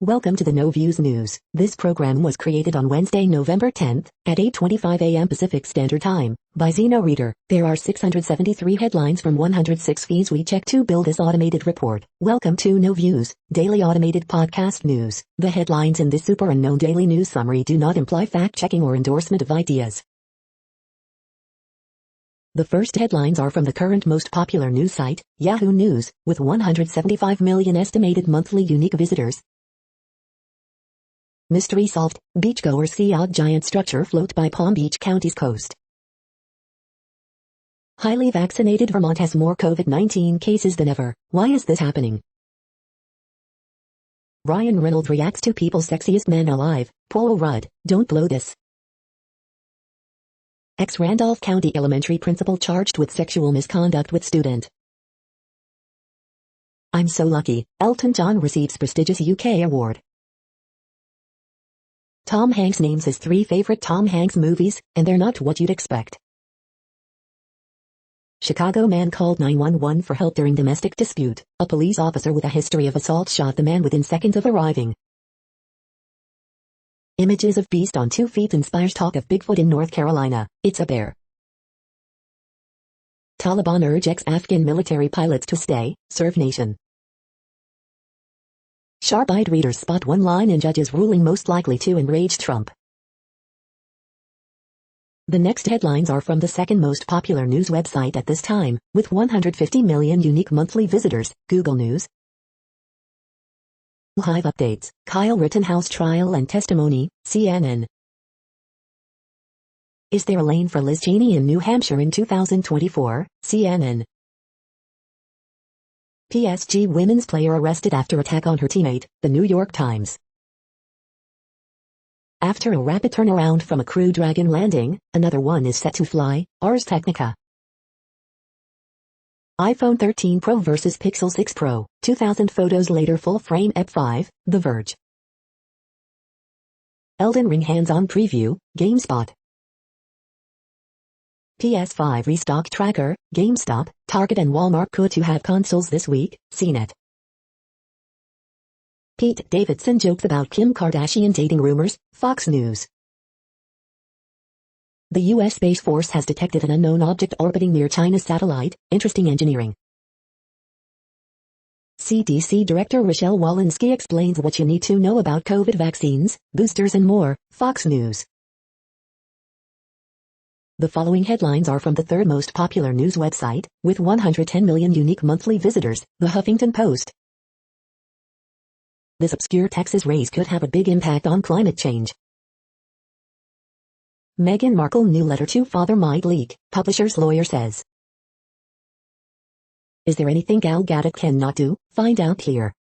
Welcome to the No Views News. This program was created on Wednesday, November 10th, at 8:25 a.m. Pacific Standard Time, by Zeno Reader. There are 673 headlines from 106 feeds we check to build this automated report. Welcome to No Views, daily automated podcast news. The headlines in this super unknown daily news summary do not imply fact-checking or endorsement of ideas. The first headlines are from the current most popular news site, Yahoo News, with 175 million estimated monthly unique visitors. Mystery solved. Beachgoers see odd giant structure float by Palm Beach County's coast. Highly vaccinated Vermont has more COVID-19 cases than ever. Why is this happening? Ryan Reynolds reacts to People's Sexiest Man Alive. Paul Rudd, don't blow this. Ex-Randolph County Elementary principal charged with sexual misconduct with student. I'm so lucky. Elton John receives prestigious UK award. Tom Hanks names his 3 favorite Tom Hanks movies, and they're not what you'd expect. Chicago man called 911 for help during domestic dispute. A police officer with a history of assault shot the man within seconds of arriving. Images of beast on 2 feet inspires talk of Bigfoot in North Carolina. It's a bear. Taliban urge ex-Afghan military pilots to stay, serve nation. Sharp-eyed readers spot one line in judge's ruling most likely to enrage Trump. The next headlines are from the second most popular news website at this time, with 150 million unique monthly visitors, Google News. Hive updates, Kyle Rittenhouse trial and testimony, CNN. Is there a lane for Liz Cheney in New Hampshire in 2024, CNN. PSG women's player arrested after attack on her teammate, The New York Times. After a rapid turnaround from a Crew Dragon landing, another one is set to fly, Ars Technica. iPhone 13 Pro vs Pixel 6 Pro, 2,000 photos later full frame EP5, The Verge. Elden Ring hands-on preview, GameSpot. PS5 restock tracker, GameStop, Target and Walmart could to have consoles this week, CNET. Pete Davidson jokes about Kim Kardashian dating rumors, Fox News. The U.S. Space Force has detected an unknown object orbiting near China's satellite, interesting engineering. CDC Director Rochelle Walensky explains what you need to know about COVID vaccines, boosters and more, Fox News. The following headlines are from the third most popular news website, with 110 million unique monthly visitors, The Huffington Post. This obscure Texas race could have a big impact on climate change. Meghan Markle new letter to father might leak, publisher's lawyer says. Is there anything Gal Gadot cannot do? Find out here.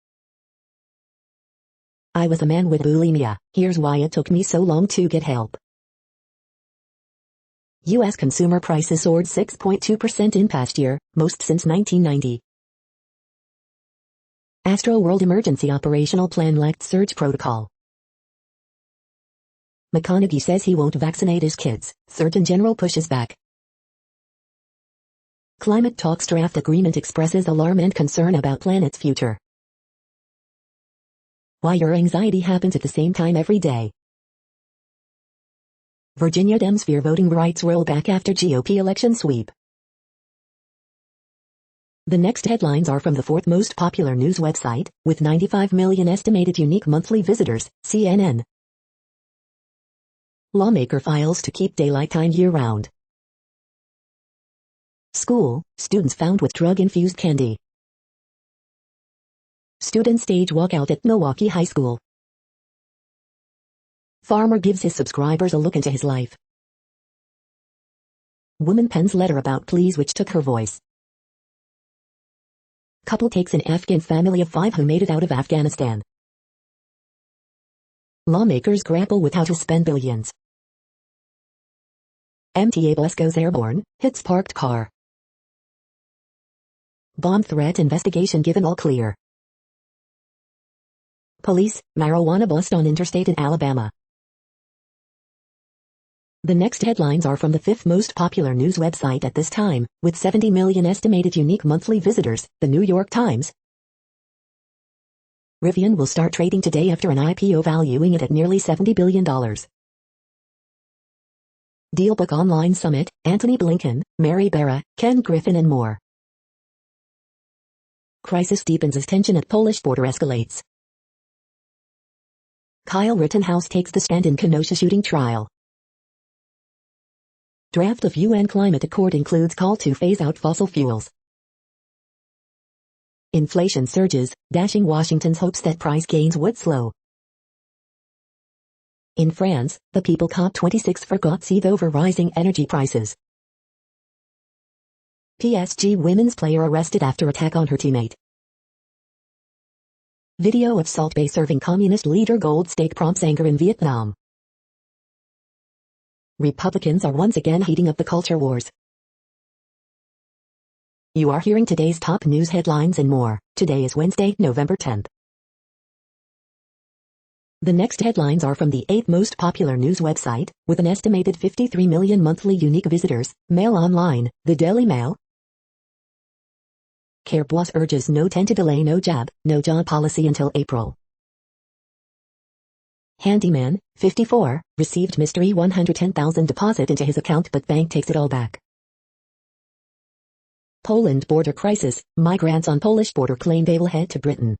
I was a man with bulimia, here's why it took me so long to get help. U.S. consumer prices soared 6.2% in past year, most since 1990. Astroworld emergency operational plan lacked surge protocol. McConaughey says he won't vaccinate his kids, Surgeon General pushes back. Climate talks draft agreement expresses alarm and concern about planet's future. Why your anxiety happens at the same time every day. Virginia Dems fear voting rights roll back after GOP election sweep. The next headlines are from the fourth most popular news website, with 95 million estimated unique monthly visitors, CNN. Lawmaker files to keep daylight time year-round. School, students found with drug-infused candy. Student stage walkout at Milwaukee High School. Farmer gives his subscribers a look into his life. Woman pens letter about pleas which took her voice. Couple takes an Afghan family of 5 who made it out of Afghanistan. Lawmakers grapple with how to spend billions. MTA bus goes airborne, hits parked car. Bomb threat investigation given all clear. Police, marijuana bust on interstate in Alabama. The next headlines are from the fifth most popular news website at this time, with 70 million estimated unique monthly visitors, The New York Times. Rivian will start trading today after an IPO valuing it at nearly $70 billion. Dealbook Online Summit, Antony Blinken, Mary Barra, Ken Griffin and more. Crisis deepens as tension at Polish border escalates. Kyle Rittenhouse takes the stand in Kenosha shooting trial. Draft of UN climate accord includes call to phase out fossil fuels. Inflation surges, dashing Washington's hopes that price gains would slow. In France, the people COP26 forgot seethe over rising energy prices. PSG women's player arrested after attack on her teammate. Video of Salt Bae serving communist leader gold steak prompts anger in Vietnam. Republicans are once again heating up the culture wars. You are hearing today's top news headlines and more. Today is Wednesday, November 10th. The next headlines are from the 8th most popular news website, with an estimated 53 million monthly unique visitors. Mail Online, the Daily Mail. CARE Plus urges no 10 to delay no jab, no job policy until April. Handyman, 54, received mystery $110,000 deposit into his account but bank takes it all back. Poland border crisis, migrants on Polish border claim they will head to Britain.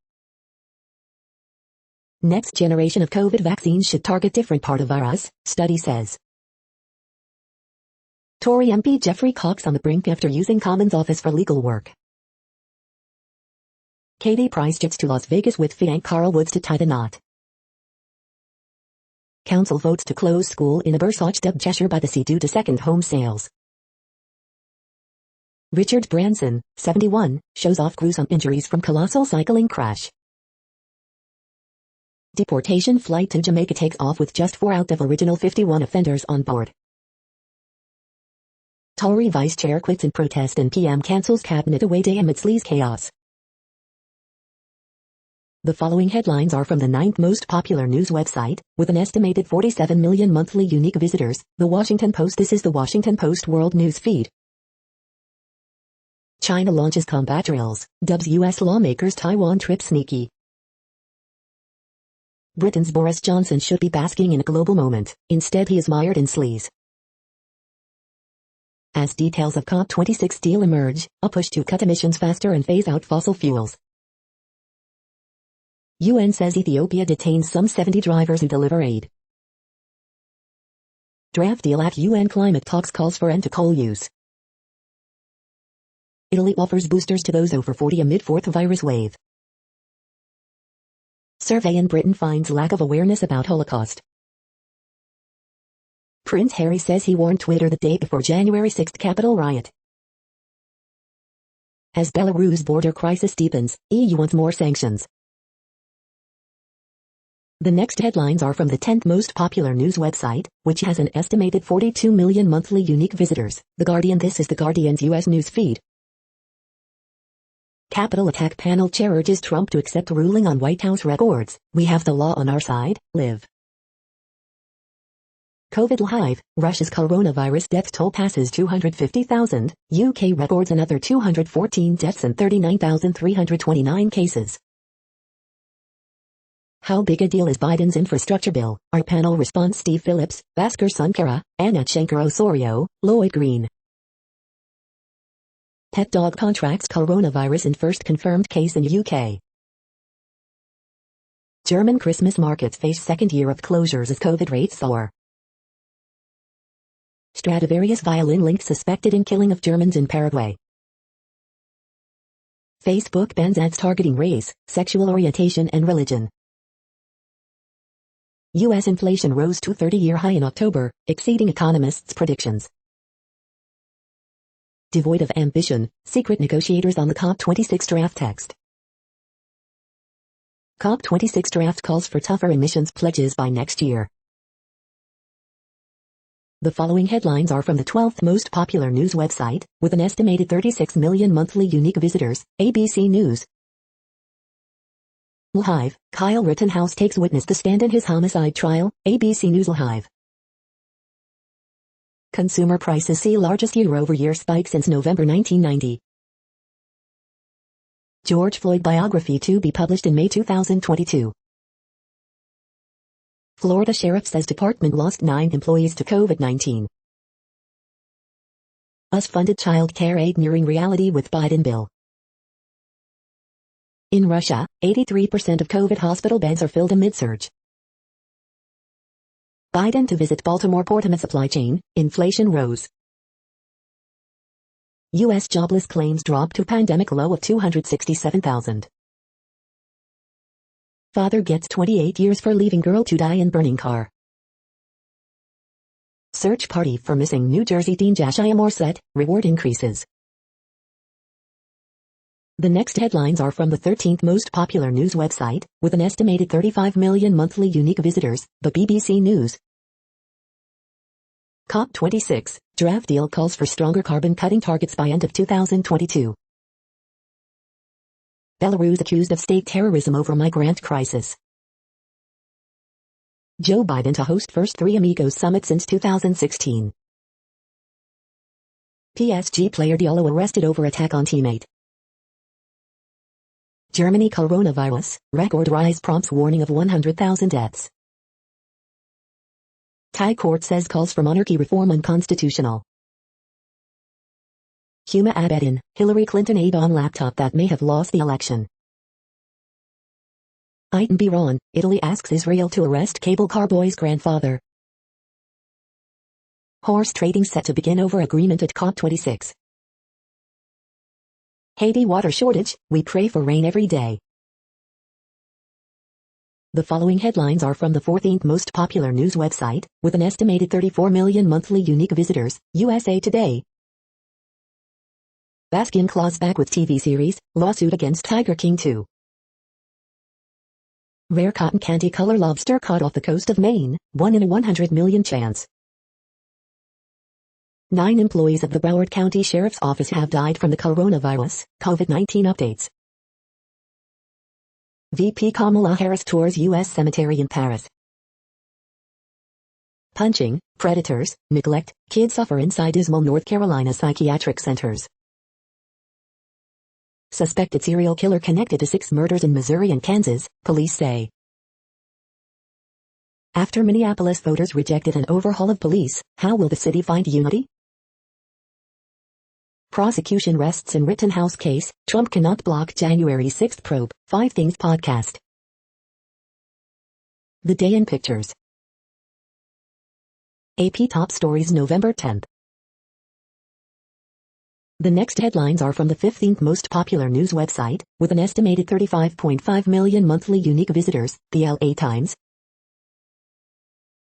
Next generation of COVID vaccines should target different part of virus, study says. Tory MP Geoffrey Cox on the brink after using Commons office for legal work. Katie Price jets to Las Vegas with Fianc Carl Woods to tie the knot. Council votes to close school in Abersoch dubbed Cheshire by the Sea due to second home sales. Richard Branson, 71, shows off gruesome injuries from colossal cycling crash. Deportation flight to Jamaica takes off with just 4 out of original 51 offenders on board. Tory vice chair quits in protest and PM cancels cabinet away day amid sleaze chaos. The following headlines are from the 9th most popular news website, with an estimated 47 million monthly unique visitors, The Washington Post. This is the Washington Post World News Feed. China launches combat drills, dubs U.S. lawmakers' Taiwan trip sneaky. Britain's Boris Johnson should be basking in a global moment, instead he is mired in sleaze. As details of COP26 deal emerge, a push to cut emissions faster and phase out fossil fuels. UN says Ethiopia detains some 70 drivers who deliver aid. Draft deal at UN climate talks calls for end to coal use. Italy offers boosters to those over 40 amid fourth virus wave. Survey in Britain finds lack of awareness about Holocaust. Prince Harry says he warned Twitter the day before January 6 Capitol riot. As Belarus border crisis deepens, EU wants more sanctions. The next headlines are from the 10th most popular news website, which has an estimated 42 million monthly unique visitors, The Guardian. This is The Guardian's U.S. news feed. Capitol attack panel chair urges Trump to accept ruling on White House records. We have the law on our side, live. COVID live, Russia's coronavirus death toll passes 250,000, UK records another 214 deaths and 39,329 cases. How big a deal is Biden's infrastructure bill? Our panel responds: Steve Phillips, Bhaskar Sunkara, Anat Shankar-Osorio, Lloyd Green. Pet dog contracts coronavirus in first confirmed case in UK. German Christmas markets face second year of closures as COVID rates soar. Stradivarius violin linked suspected in killing of Germans in Paraguay. Facebook bans ads targeting race, sexual orientation and religion. U.S. inflation rose to a 30-year high in October, exceeding economists' predictions. Devoid of ambition, secret negotiators on the COP26 draft text. COP26 draft calls for tougher emissions pledges by next year. The following headlines are from the 12th most popular news website, with an estimated 36 million monthly unique visitors, ABC News. Live, Kyle Rittenhouse takes witness to stand in his homicide trial, ABC News Live. Consumer prices see largest year-over-year spike since November 1990. George Floyd biography to be published in May 2022. Florida Sheriff says department lost 9 employees to COVID-19. US-funded child care aid nearing reality with Biden bill. In Russia, 83% of COVID hospital beds are filled amid surge. Biden to visit Baltimore port amid supply chain, inflation rose. U.S. jobless claims dropped to pandemic low of 267,000. Father gets 28 years for leaving girl to die in burning car. Search party for missing New Jersey teen Jashia Morset, reward increases. The next headlines are from the 13th most popular news website, with an estimated 35 million monthly unique visitors, the BBC News. COP26, draft deal calls for stronger carbon-cutting targets by end of 2022. Belarus accused of state terrorism over migrant crisis. Joe Biden to host first Three Amigos summit since 2016. PSG player Diallo arrested over attack on teammate. Germany coronavirus, record rise prompts warning of 100,000 deaths. Thai court says calls for monarchy reform unconstitutional. Huma Abedin, Hillary Clinton aide on laptop that may have lost the election. Iran, Italy asks Israel to arrest cable car boy's grandfather. Horse trading set to begin over agreement at COP26. Haiti water shortage, we pray for rain every day. The following headlines are from the 14th most popular news website, with an estimated 34 million monthly unique visitors, USA Today. Baskin claws back with TV series, lawsuit against Tiger King 2. Rare cotton candy color lobster caught off the coast of Maine, 1 in a 100 million chance. 9 employees of the Broward County Sheriff's Office have died from the coronavirus, COVID-19 updates. VP Kamala Harris tours U.S. cemetery in Paris. Punching, predators, neglect, kids suffer inside dismal North Carolina psychiatric centers. Suspected serial killer connected to 6 murders in Missouri and Kansas, police say. After Minneapolis voters rejected an overhaul of police, how will the city find unity? Prosecution rests in Rittenhouse case, Trump cannot block January 6 probe, 5 Things podcast. The Day in Pictures. AP Top Stories November 10th. The next headlines are from the 15th most popular news website, with an estimated 35.5 million monthly unique visitors, the LA Times.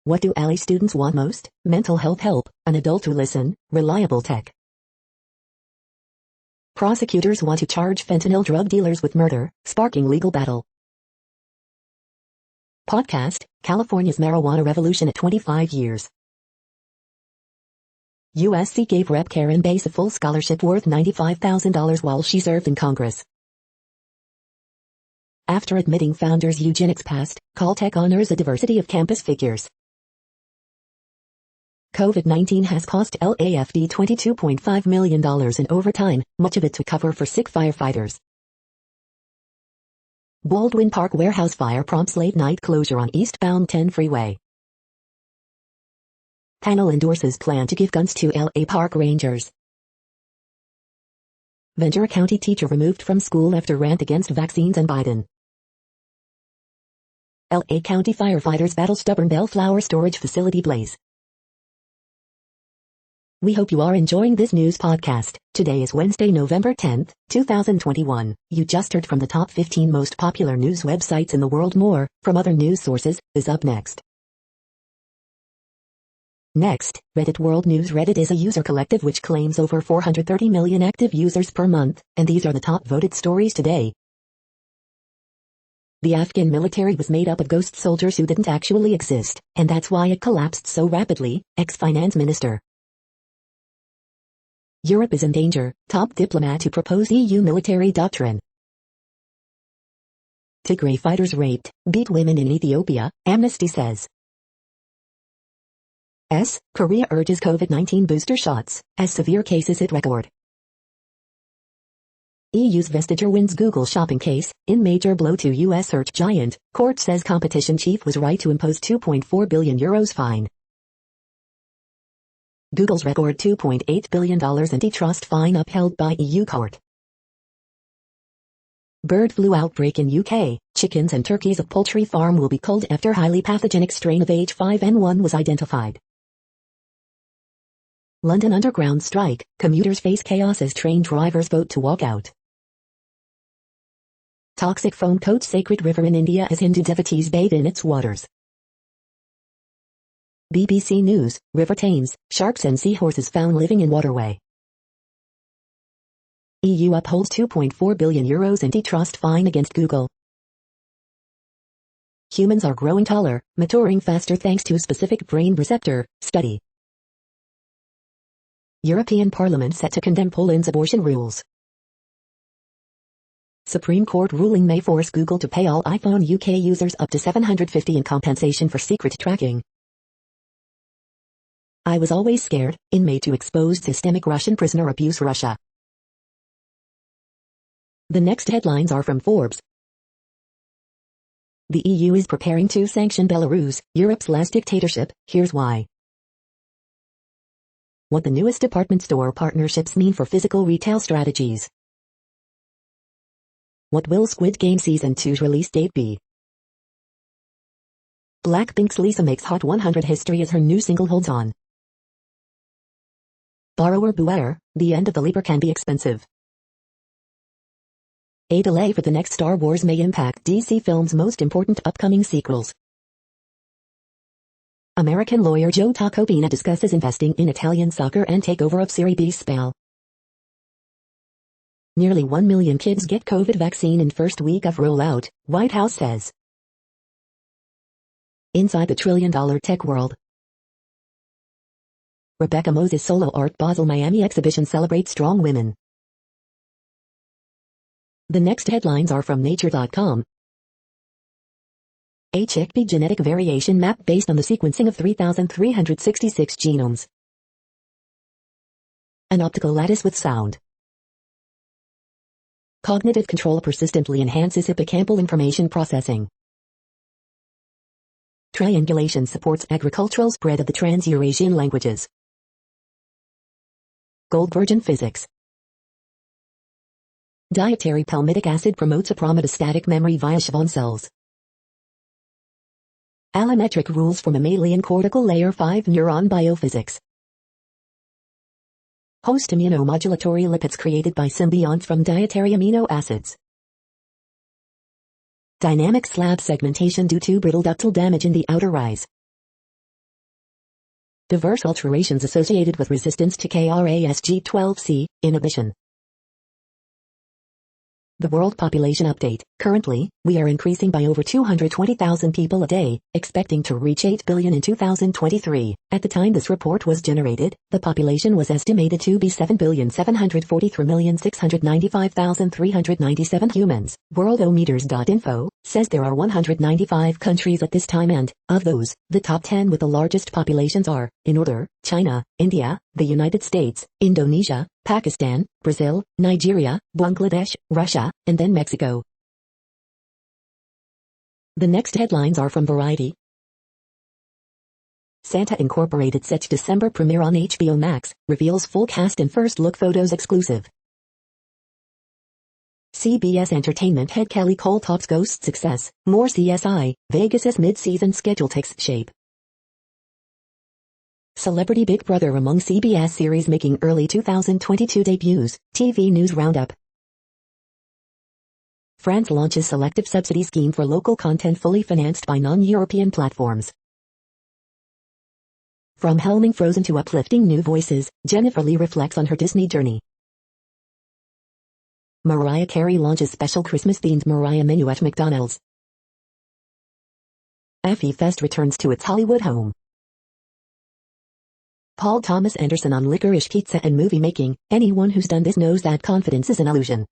What do LA students want most? Mental health help, an adult to listen, reliable tech. Prosecutors want to charge fentanyl drug dealers with murder, sparking legal battle. Podcast, California's marijuana revolution at 25 years. USC gave Rep. Karen Bass a full scholarship worth $95,000 while she served in Congress. After admitting founders' eugenics past, Caltech honors a diversity of campus figures. COVID-19 has cost LAFD $22.5 million in overtime, much of it to cover for sick firefighters. Baldwin Park warehouse fire prompts late-night closure on eastbound 10 freeway. Panel endorses plan to give guns to LA park rangers. Ventura County teacher removed from school after rant against vaccines and Biden. LA County firefighters battle stubborn Bellflower storage facility blaze. We hope you are enjoying this news podcast. Today is Wednesday, November 10th, 2021. You just heard from the top 15 most popular news websites in the world. More, from other news sources, is up next. Next, Reddit World News. Reddit is a user collective which claims over 430 million active users per month, and these are the top voted stories today. The Afghan military was made up of ghost soldiers who didn't actually exist, and that's why it collapsed so rapidly, ex-finance minister. Europe is in danger, top diplomat to propose EU military doctrine. Tigray fighters raped, beat women in Ethiopia, Amnesty says. Korea urges COVID-19 booster shots, as severe cases hit record. EU's Vestager wins Google shopping case, in major blow to US search giant. Court says competition chief was right to impose €2.4 billion fine. Google's record $2.8 billion antitrust fine upheld by EU court. Bird flu outbreak in UK, chickens and turkeys of poultry farm will be culled after highly pathogenic strain of H5N1 was identified. London Underground strike, commuters face chaos as train drivers vote to walk out. Toxic foam coats sacred river in India as Hindu devotees bathe in its waters. BBC News, River Thames, sharks and seahorses found living in waterway. EU upholds €2.4 billion antitrust fine against Google. Humans are growing taller, maturing faster thanks to specific brain receptor study. European Parliament set to condemn Poland's abortion rules. Supreme Court ruling may force Google to pay all iPhone UK users up to $750 in compensation for secret tracking. I was always scared, inmate to exposed systemic Russian prisoner abuse Russia. The next headlines are from Forbes. The EU is preparing to sanction Belarus, Europe's last dictatorship, here's why. What the newest department store partnerships mean for physical retail strategies. What will Squid Game Season 2's release date be? Blackpink's Lisa makes Hot 100 history as her new single holds on. Borrower beware, the end of the leaper can be expensive. A delay for the next Star Wars may impact DC Films' most important upcoming sequels. American lawyer Joe Tacopina discusses investing in Italian soccer and takeover of Serie B Spal. Nearly 1 million kids get COVID vaccine in first week of rollout, White House says. Inside the trillion-dollar tech world. Rebecca Moses solo art Basel Miami exhibition celebrates strong women. The next headlines are from Nature.com. A chickpea genetic variation map based on the sequencing of 3,366 genomes. An optical lattice with sound. Cognitive control persistently enhances hippocampal information processing. Triangulation supports agricultural spread of the Trans-Eurasian languages. Goldberg physics. Dietary palmitic acid promotes aprometastatic memory via Schwann cells. Allometric rules for mammalian cortical layer 5 neuron biophysics. Host immunomodulatory lipids created by symbionts from dietary amino acids. Dynamic slab segmentation due to brittle ductal damage in the outer rise. Diverse alterations associated with resistance to KRASG12C inhibition. The World Population Update. Currently, we are increasing by over 220,000 people a day, expecting to reach 8 billion in 2023. At the time this report was generated, the population was estimated to be 7,743,695,397 humans. Worldometers.info says there are 195 countries at this time and, of those, the top 10 with the largest populations are, in order, China, India, the United States, Indonesia, Pakistan, Brazil, Nigeria, Bangladesh, Russia, and then Mexico. The next headlines are from Variety. Santa Incorporated sets December premiere on HBO Max, reveals full cast and first look photos exclusive. CBS Entertainment head Kelly Cole talks Ghost success, more CSI, Vegas's mid-season schedule takes shape. Celebrity Big Brother among CBS series making early 2022 debuts, TV News Roundup. France launches selective subsidy scheme for local content fully financed by non-European platforms. From helming Frozen to uplifting new voices, Jennifer Lee reflects on her Disney journey. Mariah Carey launches special Christmas-themed Mariah menu at McDonald's. Effie Fest returns to its Hollywood home. Paul Thomas Anderson on licorice pizza and movie making. Anyone who's done this knows that confidence is an illusion.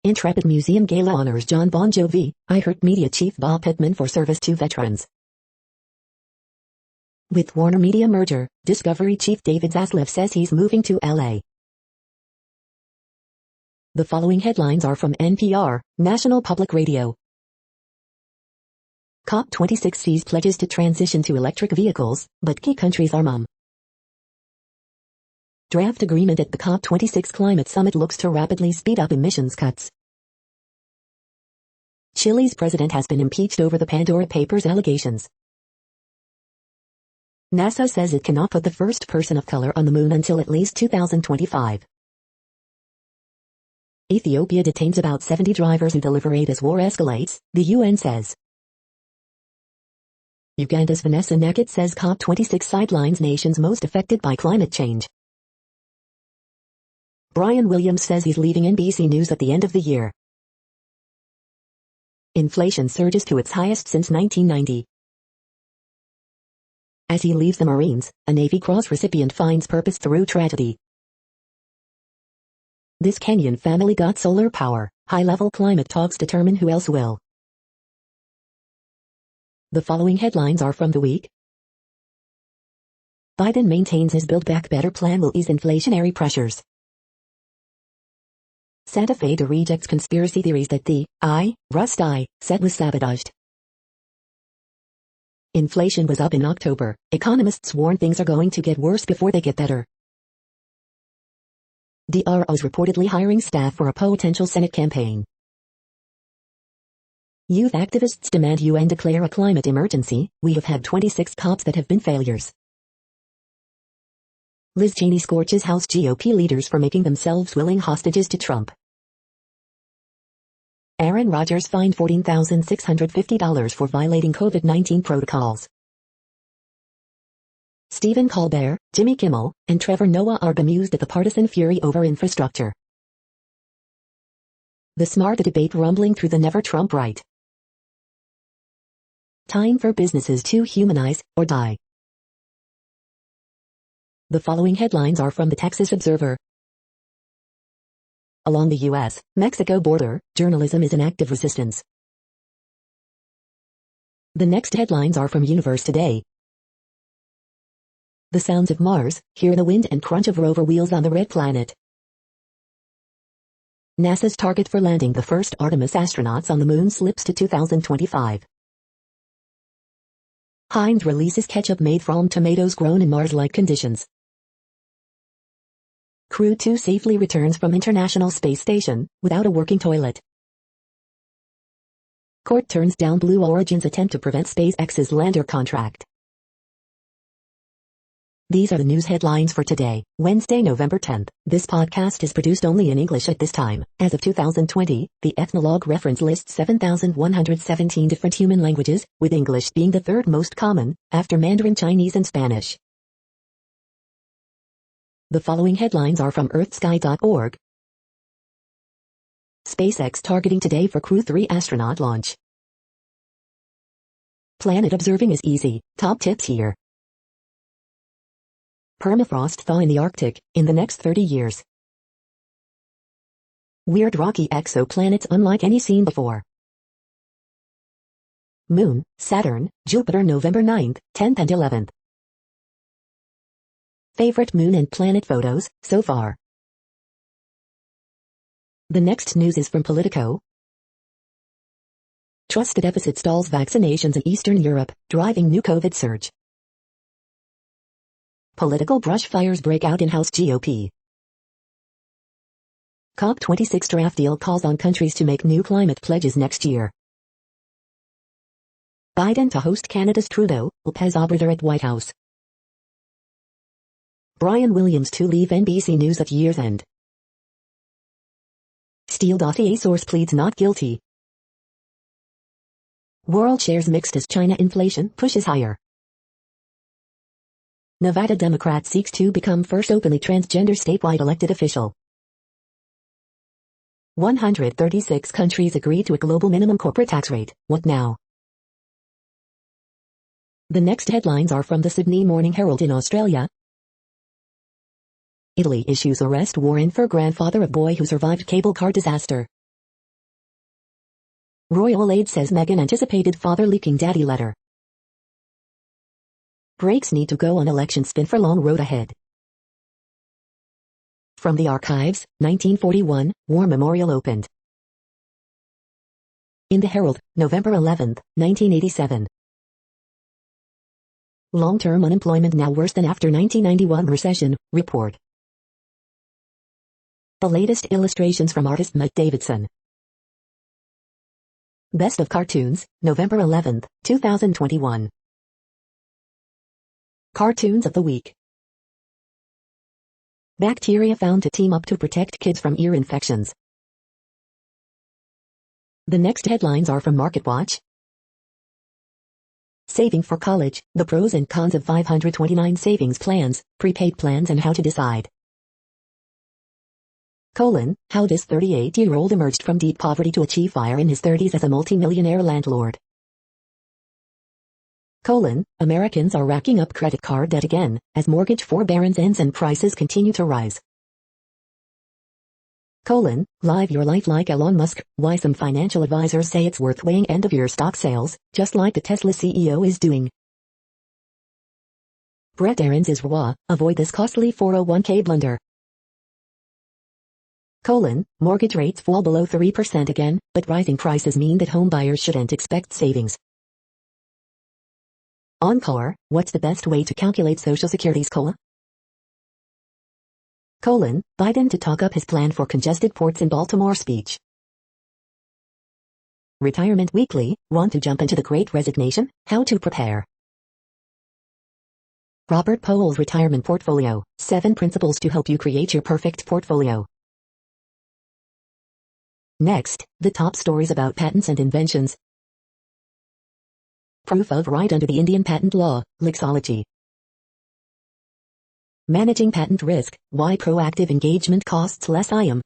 Intrepid Museum Gala honors John Bon Jovi, iHeartMedia chief Bob Pittman for service to veterans. With Warner Media merger, Discovery chief David Zaslav says he's moving to LA. The following headlines are from NPR, National Public Radio. COP26 sees pledges to transition to electric vehicles, but key countries are mum. Draft agreement at the COP26 climate summit looks to rapidly speed up emissions cuts. Chile's president has been impeached over the Pandora Papers allegations. NASA says it cannot put the first person of color on the moon until at least 2025. Ethiopia detains about 70 drivers who deliver aid as war escalates, the UN says. Uganda's Vanessa Nakit says COP26 sidelines nations most affected by climate change. Brian Williams says he's leaving NBC News at the end of the year. Inflation surges to its highest since 1990. As he leaves the Marines, a Navy Cross recipient finds purpose through tragedy. This Kenyan family got solar power. High-level climate talks determine who else will. The following headlines are from the week. Biden maintains his Build Back Better plan will ease inflationary pressures. Santa Fe rejects conspiracy theories that the Rust I set was sabotaged. Inflation was up in October. Economists warn things are going to get worse before they get better. DRO's reportedly hiring staff for a potential Senate campaign. Youth activists demand UN declare a climate emergency. We have had 26 COPs that have been failures. Liz Cheney scorches House GOP leaders for making themselves willing hostages to Trump. Aaron Rodgers fined $14,650 for violating COVID-19 protocols. Stephen Colbert, Jimmy Kimmel, and Trevor Noah are bemused at the partisan fury over infrastructure. The smart debate rumbling through the never-Trump right. Time for businesses to humanize or die. The following headlines are from the Texas Observer. Along the U.S.-Mexico border, journalism is an act of resistance. The next headlines are from Universe Today. The sounds of Mars, hear the wind and crunch of rover wheels on the red planet. NASA's target for landing the first Artemis astronauts on the moon slips to 2025. Heinz releases ketchup made from tomatoes grown in Mars-like conditions. Crew 2 safely returns from International Space Station, without a working toilet. Court turns down Blue Origin's attempt to prevent SpaceX's lander contract. These are the news headlines for today, Wednesday, November 10th. This podcast is produced only in English at this time. As of 2020, the Ethnologue reference lists 7,117 different human languages, with English being the third most common, after Mandarin Chinese and Spanish. The following headlines are from earthsky.org. SpaceX targeting today for Crew 3 astronaut launch. Planet observing is easy. Top tips here. Permafrost thaw in the Arctic, in the next 30 years. Weird rocky exoplanets unlike any seen before. Moon, Saturn, Jupiter November 9th, 10th and 11th. Favorite moon and planet photos, so far. The next news is from Politico. Trust deficit stalls vaccinations in Eastern Europe, driving new COVID surge. Political brush fires break out in House GOP. COP26 draft deal calls on countries to make new climate pledges next year. Biden to host Canada's Trudeau, Lopez Obrador at White House. Brian Williams to leave NBC News at year's end. Steel.ca source pleads not guilty. World shares mixed as China inflation pushes higher. Nevada Democrat seeks to become first openly transgender statewide elected official. 136 countries agree to a global minimum corporate tax rate. What now? The next headlines are from the Sydney Morning Herald in Australia. Italy issues arrest warrant for grandfather of boy who survived cable car disaster. Royal aide says Meghan anticipated father leaking daddy letter. Brakes need to go on election spin for long road ahead. From the archives, 1941, War Memorial opened. In the Herald, November 11, 1987. Long-term unemployment now worse than after 1991 recession, report. The latest illustrations from artist Mike Davidson. Best of Cartoons, November 11, 2021. Cartoons of the Week. Bacteria found to team up to protect kids from ear infections. The next headlines are from MarketWatch. Saving for college, the pros and cons of 529 savings plans, prepaid plans and how to decide. How this 38-year-old emerged from deep poverty to achieve fire in his 30s as a multi-millionaire landlord. Americans are racking up credit card debt again, as mortgage forbearance ends and prices continue to rise. Live your life like Elon Musk, why some financial advisors say it's worth weighing end-of-year stock sales, just like the Tesla CEO is doing. Brett Aarons is raw, avoid this costly 401k blunder. Mortgage rates fall below 3% again, but rising prices mean that home buyers shouldn't expect savings. Encore, what's the best way to calculate Social Security's COLA? Biden to talk up his plan for congested ports in Baltimore speech. Retirement Weekly, want to jump into the Great Resignation? How to prepare. Robert Powell's Retirement Portfolio, 7 Principles to help you create your perfect portfolio. Next, the top stories about patents and inventions. Proof of right under the Indian patent law, Lexology. Managing patent risk, why proactive engagement costs less. I am.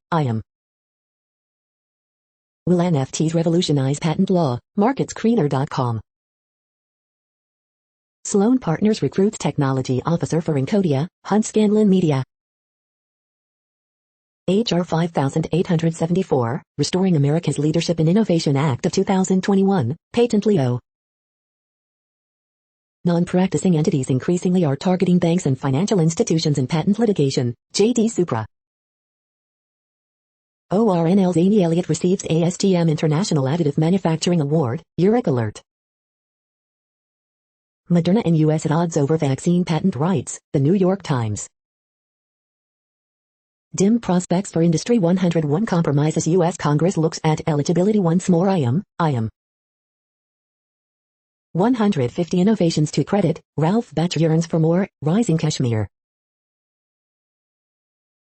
Will NFTs revolutionize patent law? MarketScreener.com. Sloan Partners recruits technology officer for Encodia, Hunt Scanlon Media. H.R. 5874, Restoring America's Leadership in Innovation Act of 2021, Patent Leo. Non-practicing entities increasingly are targeting banks and financial institutions in patent litigation, J.D. Supra. ORNL's Amy Elliott receives ASTM International Additive Manufacturing Award, Uric Alert. Moderna and U.S. at odds over vaccine patent rights, The New York Times. Dim prospects for Industry 101 compromises U.S. Congress looks at eligibility once more. I am. 150 innovations to credit, Ralph Bach yearns for more, Rising Kashmir.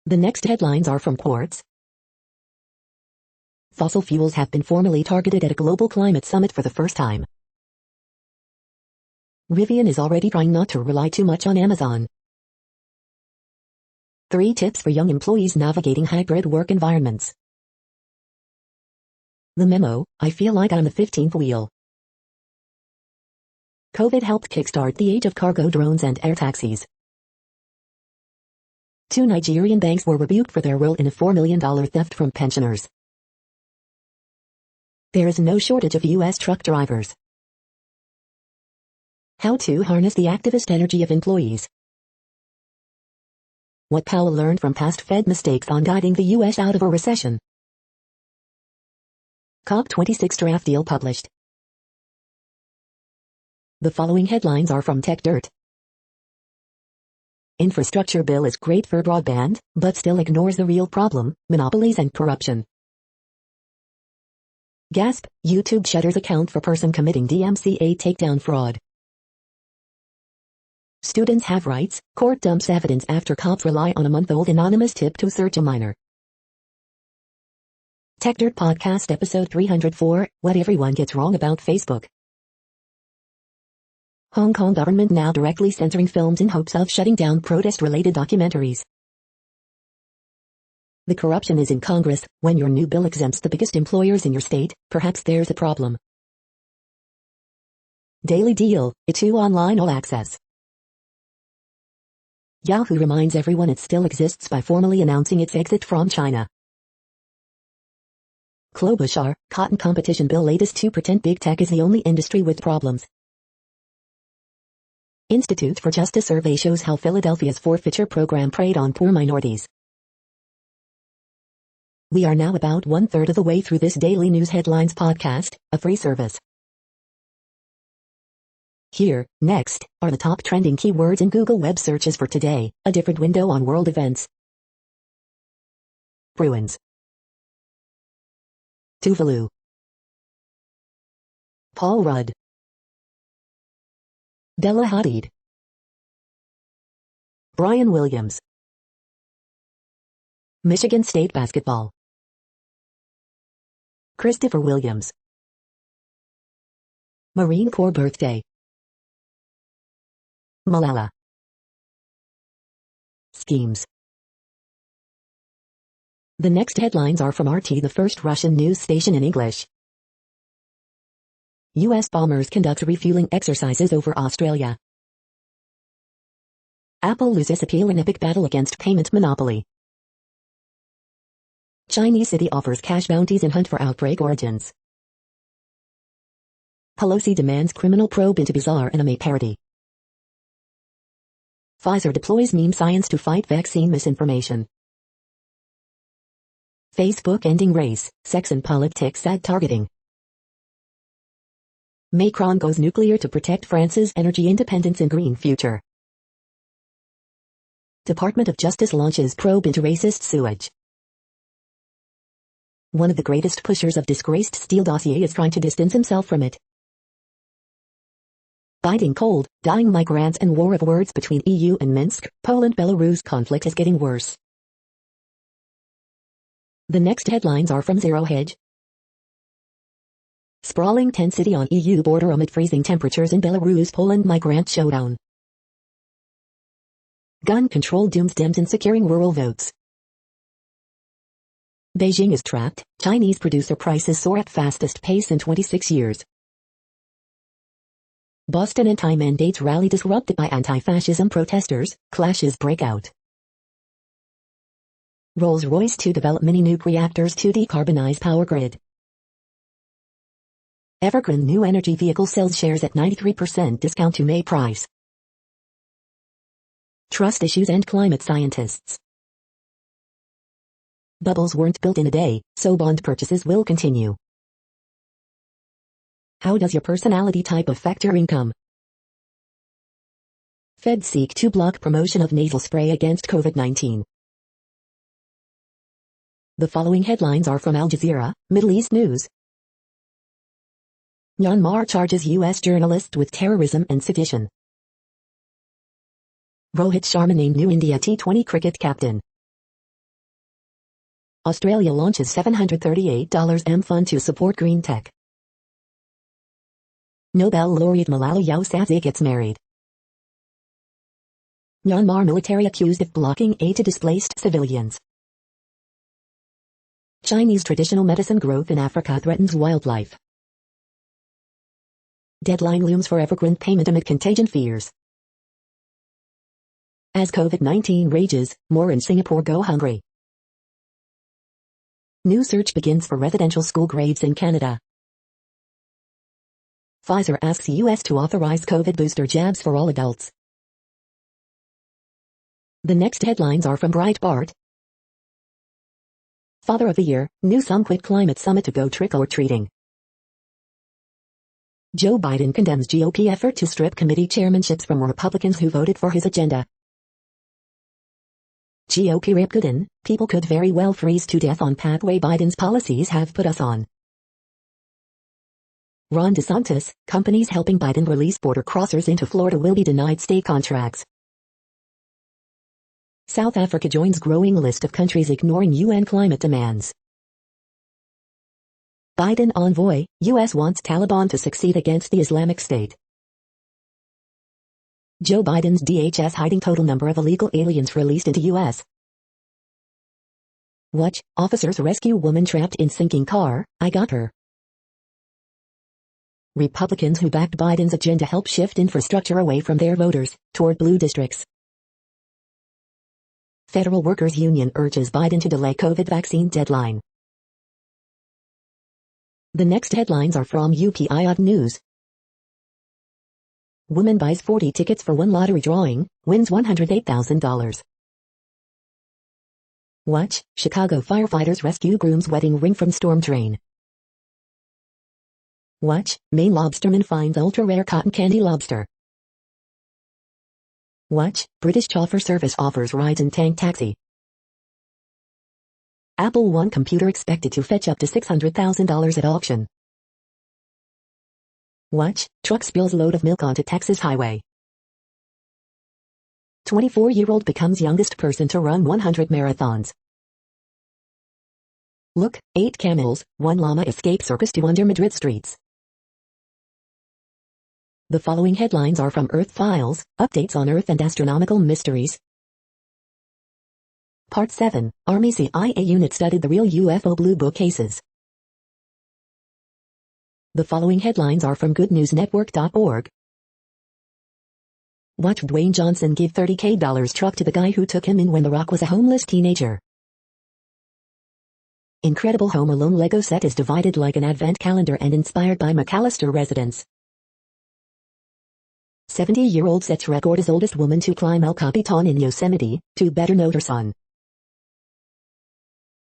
The next headlines are from Quartz. Fossil fuels have been formally targeted at a global climate summit for the first time. Rivian is already trying not to rely too much on Amazon. 3 tips for young employees navigating hybrid work environments. The memo, I feel like I'm the 15th wheel. COVID helped kickstart the age of cargo drones and air taxis. 2 Nigerian banks were rebuked for their role in a $4 million theft from pensioners. There is no shortage of U.S. truck drivers. How to harness the activist energy of employees. What Powell learned from past Fed mistakes on guiding the U.S. out of a recession. COP26 draft deal published. The following headlines are from TechDirt. Infrastructure bill is great for broadband, but still ignores the real problem, monopolies and corruption. Gasp, YouTube shutters account for person committing DMCA takedown fraud. Students have rights, court dumps evidence after cops rely on a month-old anonymous tip to search a minor. TechDirt Podcast Episode 304, What Everyone Gets Wrong About Facebook. Hong Kong government now directly censoring films in hopes of shutting down protest-related documentaries. The corruption is in Congress. When your new bill exempts the biggest employers in your state, perhaps there's a problem. Daily Deal, Itu Online All Access. Yahoo reminds everyone it still exists by formally announcing its exit from China. Klobuchar, Cotton Competition Bill latest to pretend big tech is the only industry with problems. Institute for Justice survey shows how Philadelphia's forfeiture program preyed on poor minorities. We are now about 1/3 of the way through this daily news headlines podcast, a free service. Here, next, are the top trending keywords in Google web searches for today, a different window on world events. Bruins. Tuvalu. Paul Rudd. Bella Hadid. Brian Williams. Michigan State basketball. Christopher Williams. Marine Corps birthday. Malala. Schemes. The next headlines are from RT, the first Russian news station in English. U.S. bombers conduct refueling exercises over Australia. Apple loses appeal in epic battle against payment monopoly. Chinese city offers cash bounties in hunt for outbreak origins. Pelosi demands criminal probe into bizarre anime parody. Pfizer deploys meme science to fight vaccine misinformation. Facebook ending race, sex and politics ad targeting. Macron goes nuclear to protect France's energy independence and green future. Department of Justice launches probe into racist sewage. One of the greatest pushers of disgraced Steele dossier is trying to distance himself from it. Biting cold, dying migrants and war of words between EU and Minsk, Poland-Belarus conflict is getting worse. The next headlines are from Zero Hedge. Sprawling tent city on EU border amid freezing temperatures in Belarus-Poland migrant showdown. Gun control dooms Dems in securing rural votes. Beijing is trapped, Chinese producer prices soar at fastest pace in 26 years. Boston anti-mandates rally disrupted by anti-fascism protesters, clashes break out. Rolls-Royce to develop mini-nuke reactors to decarbonize power grid. Evergreen new energy vehicle sells shares at 93% discount to May price. Trust issues and climate scientists. Bubbles weren't built in a day, so bond purchases will continue. How does your personality type affect your income? Feds seek to block promotion of nasal spray against COVID-19. The following headlines are from Al Jazeera, Middle East News. Myanmar charges U.S. journalist with terrorism and sedition. Rohit Sharma named new India T20 cricket captain. Australia launches $738 fund to support green tech. Nobel laureate Malala Yousafzai gets married. Myanmar military accused of blocking aid to displaced civilians. Chinese traditional medicine growth in Africa threatens wildlife. Deadline looms for Evergreen payment amid contagion fears. As COVID-19 rages, more in Singapore go hungry. New search begins for residential school grades in Canada. Pfizer asks U.S. to authorize COVID booster jabs for all adults. The next headlines are from Breitbart. Father of the Year, Newsom quit climate summit to go trick-or-treating. Joe Biden condemns GOP effort to strip committee chairmanships from Republicans who voted for his agenda. GOP Rep Gooden, people could very well freeze to death on pathway Biden's policies have put us on. Ron DeSantis, companies helping Biden release border crossers into Florida will be denied state contracts. South Africa joins growing list of countries ignoring UN climate demands. Biden envoy, U.S. wants Taliban to succeed against the Islamic State. Joe Biden's DHS hiding total number of illegal aliens released into U.S. Watch, officers rescue woman trapped in sinking car, I got her. Republicans who backed Biden's agenda help shift infrastructure away from their voters, toward blue districts. Federal Workers Union urges Biden to delay COVID vaccine deadline. The next headlines are from UPI News. Woman buys 40 tickets for one lottery drawing, wins $108,000. Watch, Chicago firefighters rescue groom's wedding ring from storm drain. Watch, Maine lobsterman finds ultra-rare cotton candy lobster. Watch, British chauffeur service offers rides in tank taxi. Apple One computer expected to fetch up to $600,000 at auction. Watch, truck spills load of milk onto Texas highway. 24-year-old becomes youngest person to run 100 marathons. Look, 8 camels, 1 llama escape circus to under Madrid streets. The following headlines are from Earth Files, updates on Earth and astronomical mysteries. Part 7, Army CIA unit studied the real UFO Blue Book cases. The following headlines are from goodnewsnetwork.org. Watch Dwayne Johnson give $30K truck to the guy who took him in when The Rock was a homeless teenager. Incredible Home Alone Lego set is divided like an advent calendar and inspired by McAllister residence. 70-year-old sets record as oldest woman to climb El Capitan in Yosemite, to better know her son.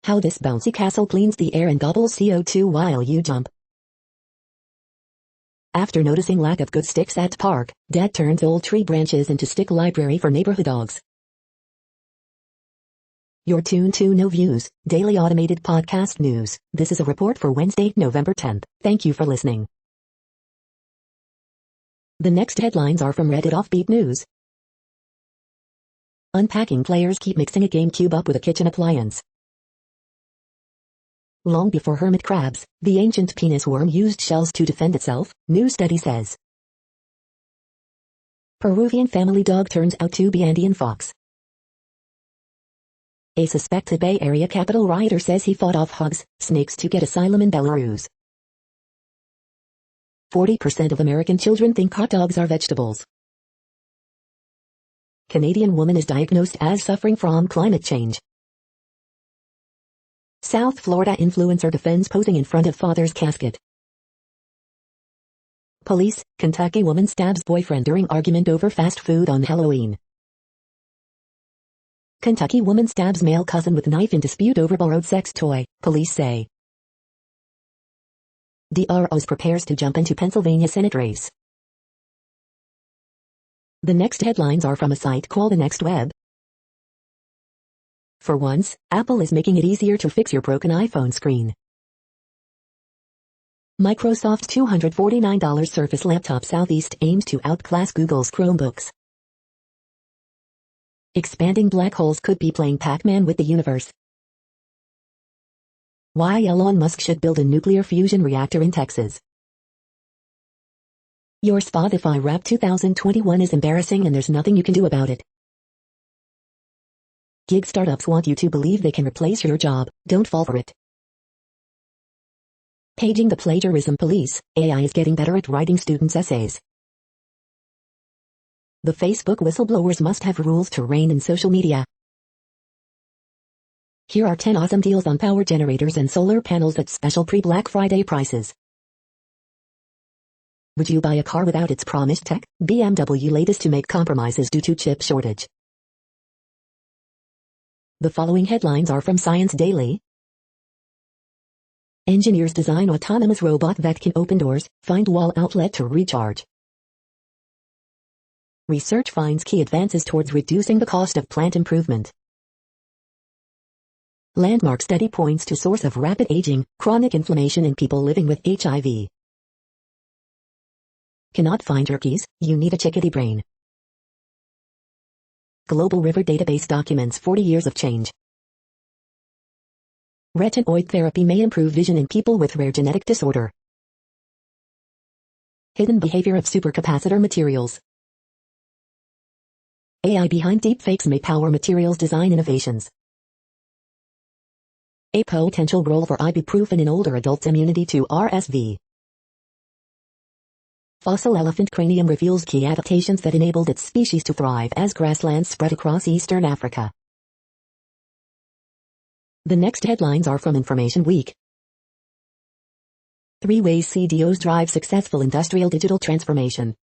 How this bouncy castle cleans the air and gobbles CO2 while you jump. After noticing lack of good sticks at park, dad turns old tree branches into stick library for neighborhood dogs. You're tuned to No Views, daily automated podcast news. This is a report for Wednesday, November 10th. Thank you for listening. The next headlines are from Reddit Offbeat News. Unpacking players keep mixing a GameCube up with a kitchen appliance. Long before hermit crabs, the ancient penis worm used shells to defend itself, new study says. Peruvian family dog turns out to be Andean fox. A suspected Bay Area Capitol rioter says he fought off hogs, snakes to get asylum in Belarus. 40% of American children think hot dogs are vegetables. Canadian woman is diagnosed as suffering from climate change. South Florida influencer defends posing in front of father's casket. Police, Kentucky woman stabs boyfriend during argument over fast food on Halloween. Kentucky woman stabs male cousin with knife in dispute over borrowed sex toy, police say. DROs prepares to jump into Pennsylvania Senate race. The next headlines are from a site called The Next Web. For once, Apple is making it easier to fix your broken iPhone screen. Microsoft's $249 Surface laptop Southeast aims to outclass Google's Chromebooks. Expanding black holes could be playing Pac-Man with the universe. Why Elon Musk should build a nuclear fusion reactor in Texas. Your Spotify Wrapped 2021 is embarrassing and there's nothing you can do about it. Gig startups want you to believe they can replace your job, don't fall for it. Paging the plagiarism police, AI is getting better at writing students' essays. The Facebook whistleblowers must have rules to reign in social media. Here are 10 awesome deals on power generators and solar panels at special pre-Black Friday prices. Would you buy a car without its promised tech? BMW latest to make compromises due to chip shortage. The following headlines are from Science Daily. Engineers design autonomous robot that can open doors, find wall outlet to recharge. Research finds key advances towards reducing the cost of plant improvement. Landmark study points to source of rapid aging, chronic inflammation in people living with HIV. Cannot find turkeys, you need a chickadee brain. Global River database documents 40 years of change. Retinoid therapy may improve vision in people with rare genetic disorder. Hidden behavior of supercapacitor materials. AI behind deepfakes may power materials design innovations. A potential role for ibuprofen in older adults' immunity to RSV. Fossil elephant cranium reveals key adaptations that enabled its species to thrive as grasslands spread across eastern Africa. The next headlines are from Information Week. 3 ways CDOs drive successful industrial digital transformation.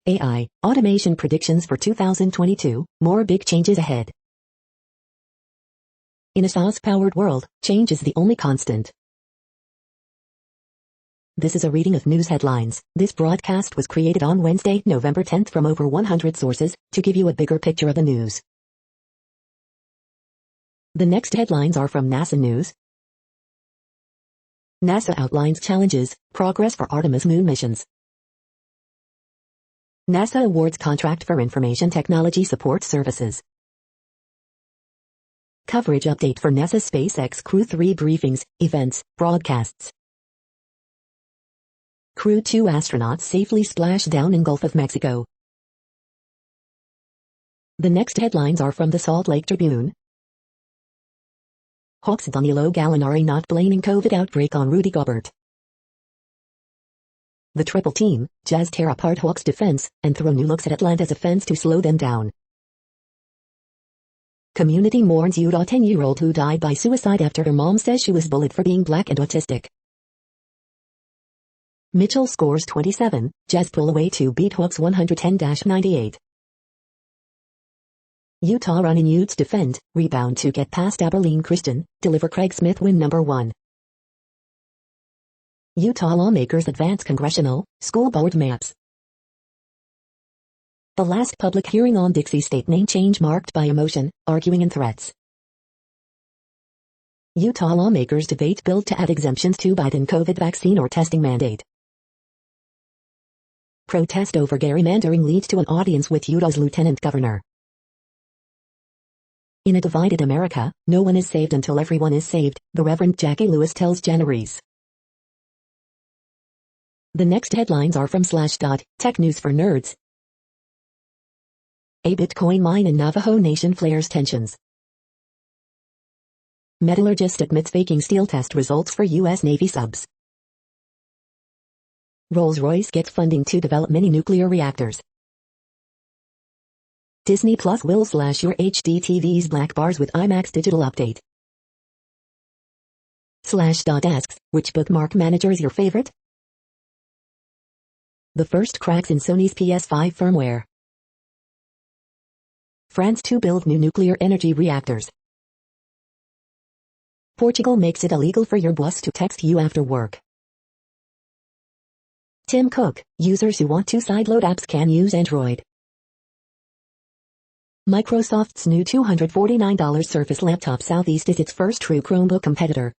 AI, automation predictions for 2022, more big changes ahead. In a SaaS-powered world, change is the only constant. This is a reading of news headlines. This broadcast was created on Wednesday, November 10th from over 100 sources, to give you a bigger picture of the news. The next headlines are from NASA News. NASA outlines challenges, progress for Artemis moon missions. NASA awards contract for information technology support services. Coverage update for NASA SpaceX Crew 3 briefings, events, broadcasts. Crew 2 astronauts safely splash down in Gulf of Mexico. The next headlines are from the Salt Lake Tribune. Hawks Danilo Gallinari not blaming COVID outbreak on Rudy Gobert. The triple team, Jazz tear apart Hawks defense, and throw new looks at Atlanta's offense to slow them down. Community mourns Utah 10-year-old who died by suicide after her mom says she was bullied for being black and autistic. Mitchell scores 27, Jazz pull away to beat Hawks 110-98. Utah run in Utes defend, rebound to get past Abilene Christian, deliver Craig Smith win number 1. Utah lawmakers advance congressional, school board maps. The last public hearing on Dixie state name change marked by emotion, arguing and threats. Utah lawmakers debate bill to add exemptions to Biden COVID vaccine or testing mandate. Protest over gerrymandering leads to an audience with Utah's lieutenant governor. In a divided America, no one is saved until everyone is saved, the Reverend Jackie Lewis tells Jana Reese. The next headlines are from Slashdot, Tech News for Nerds. A Bitcoin mine in Navajo Nation flares tensions. Metallurgist admits faking steel test results for U.S. Navy subs. Rolls-Royce gets funding to develop mini-nuclear reactors. Disney Plus will slash your HD TV's black bars with IMAX digital update. Slashdot asks, which bookmark manager is your favorite? The first cracks in Sony's PS5 firmware. France to build new nuclear energy reactors. Portugal makes it illegal for your boss to text you after work. Tim Cook, users who want to sideload apps can use Android. Microsoft's new $249 Surface laptop Southeast is its first true Chromebook competitor.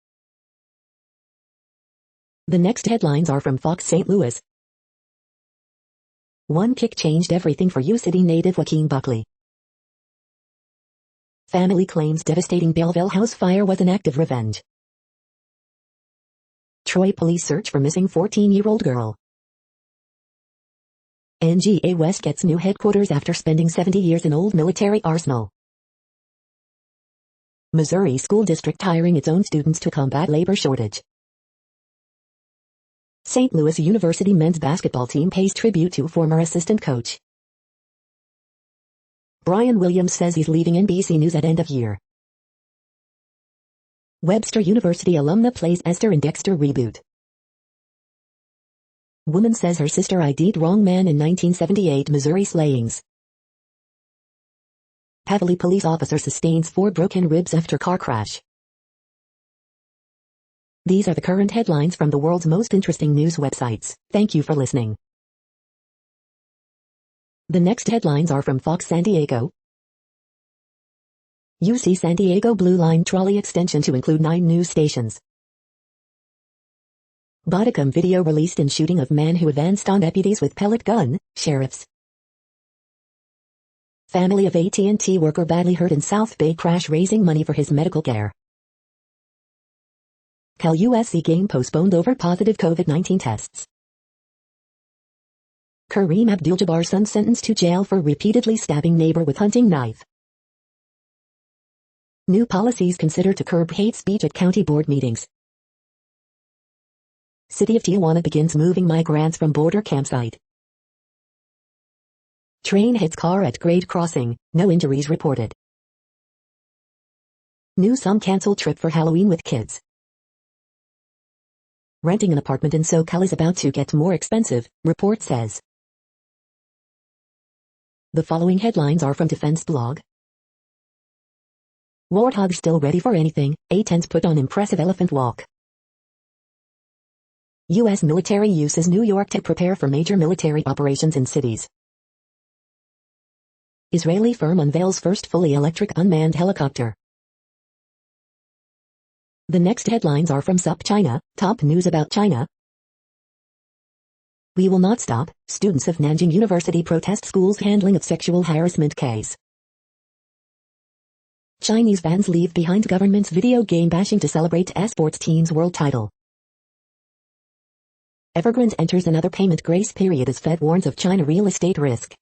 The next headlines are from Fox St. Louis. One kick changed everything for U-City native Joaquin Buckley. Family claims devastating Belleville house fire was an act of revenge. Troy police search for missing 14-year-old girl. NGA West gets new headquarters after spending 70 years in old military arsenal. Missouri school district hiring its own students to combat labor shortage. St. Louis University men's basketball team pays tribute to former assistant coach. Brian Williams says he's leaving NBC News at end of year. Webster University alumna plays Esther in Dexter reboot. Woman says her sister ID'd wrong man in 1978 Missouri slayings. Pavelli police officer sustains 4 broken ribs after car crash. These are the current headlines from the world's most interesting news websites. Thank you for listening. The next headlines are from Fox San Diego. UC San Diego Blue Line trolley extension to include 9 news stations. Bodicum video released in shooting of man who advanced on deputies with pellet gun, sheriffs. Family of AT&T worker badly hurt in South Bay crash raising money for his medical care. Cal USC game postponed over positive COVID-19 tests. Kareem Abdul-Jabbar's son sentenced to jail for repeatedly stabbing neighbor with hunting knife. New policies considered to curb hate speech at county board meetings. City of Tijuana begins moving migrants from border campsite. Train hits car at grade crossing, no injuries reported. New some canceled trip for Halloween with kids. Renting an apartment in SoCal is about to get more expensive, report says. The following headlines are from Defense Blog. Warthog still ready for anything, A-10s put on impressive elephant walk. U.S. military uses New York to prepare for major military operations in cities. Israeli firm unveils first fully electric unmanned helicopter. The next headlines are from SUP China, top news about China. We will not stop, students of Nanjing University protest school's handling of sexual harassment case. Chinese fans leave behind government's video game bashing to celebrate esports team's world title. Evergrande enters another payment grace period as Fed warns of China real estate risk.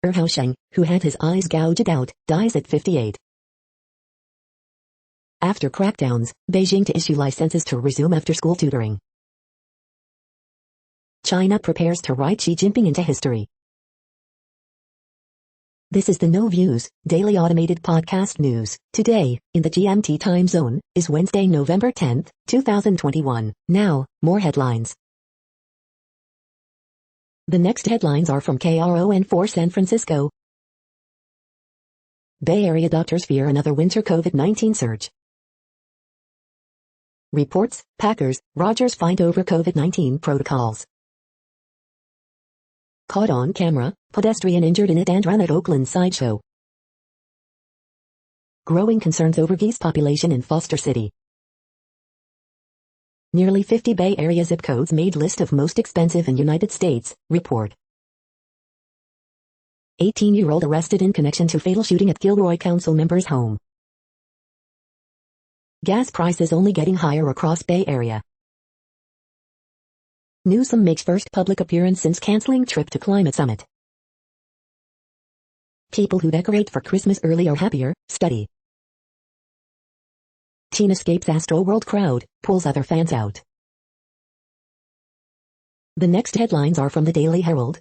Hao Sheng, who had his eyes gouged out, dies at 58. After crackdowns, Beijing to issue licenses to resume after-school tutoring. China prepares to write Xi Jinping into history. This is the No Views, daily automated podcast news. Today, in the GMT time zone, is Wednesday, November 10, 2021. Now, more headlines. The next headlines are from KRON4 San Francisco. Bay Area doctors fear another winter COVID-19 surge. Reports, Packers, Rodgers fight over COVID-19 protocols. Caught on camera, pedestrian injured in it and run at Oakland sideshow. Growing concerns over geese population in Foster City. Nearly 50 Bay Area zip codes made list of most expensive in United States, report. 18-year-old arrested in connection to fatal shooting at Gilroy Council member's home. Gas prices only getting higher across Bay Area. Newsom makes first public appearance since canceling trip to climate summit. People who decorate for Christmas early are happier, study. Teen escapes Astroworld crowd, pulls other fans out. The next headlines are from the Daily Herald.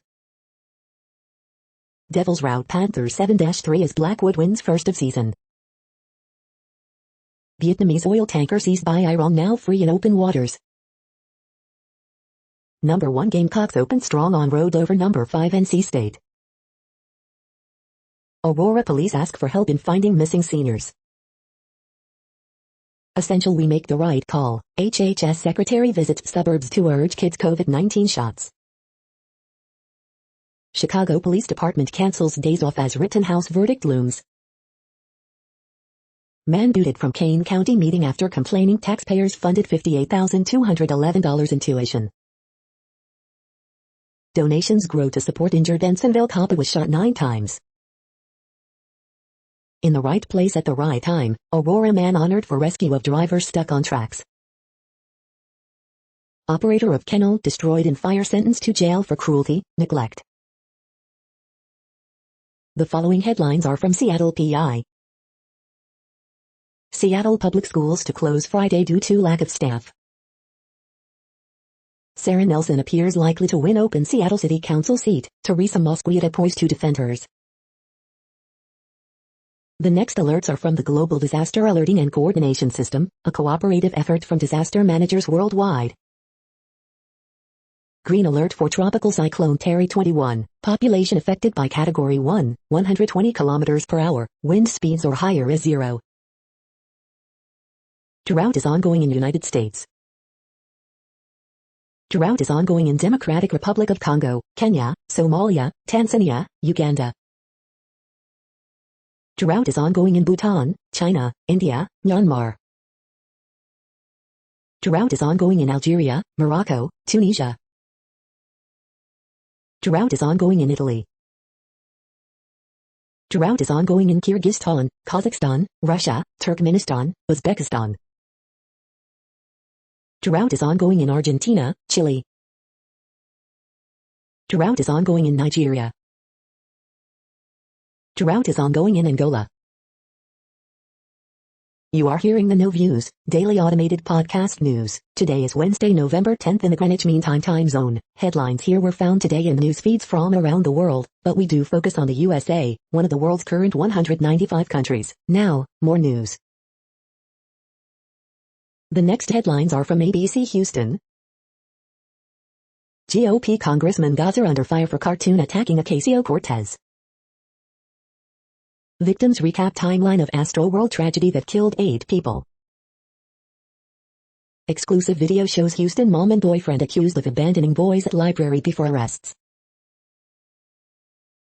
Devils rout Panthers 7-3 as Blackwood wins first of season. Vietnamese oil tanker seized by Iran now free in open waters. Number 1 Gamecocks open strong on road over number 5 NC State. Aurora police ask for help in finding missing seniors. Essential we make the right call. HHS secretary visits suburbs to urge kids COVID-19 shots. Chicago Police Department cancels days off as Rittenhouse verdict looms. Man booted from Kane County meeting after complaining taxpayers funded $58,211 in tuition. Donations grow to support injured Bensonville cop who was shot 9 times. In the right place at the right time, Aurora man honored for rescue of driver stuck on tracks. Operator of kennel destroyed in fire sentenced to jail for cruelty, neglect. The following headlines are from Seattle PI. Seattle Public Schools to close Friday due to lack of staff. Sarah Nelson appears likely to win open Seattle City Council seat, Teresa Mosqueda poised to defend hers. The next alerts are from the Global Disaster Alerting and Coordination System, a cooperative effort from disaster managers worldwide. Green alert for Tropical Cyclone Terry 21, population affected by Category 1, 120 km per hour, wind speeds or higher is 0. Drought is ongoing in United States. Drought is ongoing in Democratic Republic of Congo, Kenya, Somalia, Tanzania, Uganda. Drought is ongoing in Bhutan, China, India, Myanmar. Drought is ongoing in Algeria, Morocco, Tunisia. Drought is ongoing in Italy. Drought is ongoing in Kyrgyzstan, Kazakhstan, Russia, Turkmenistan, Uzbekistan. Drought is ongoing in Argentina, Chile. Drought is ongoing in Nigeria. Drought is ongoing in Angola. You are hearing the No Views, daily automated podcast news. Today is Wednesday, November 10th in the Greenwich Mean Time time zone. Headlines here were found today in news feeds from around the world, but we do focus on the USA, one of the world's current 195 countries. Now, more news. The next headlines are from ABC Houston. GOP Congressman Gazer under fire for cartoon attacking Ocasio-Cortez. Victims recap timeline of Astroworld tragedy that killed 8 people. Exclusive video shows Houston mom and boyfriend accused of abandoning boys at library before arrests.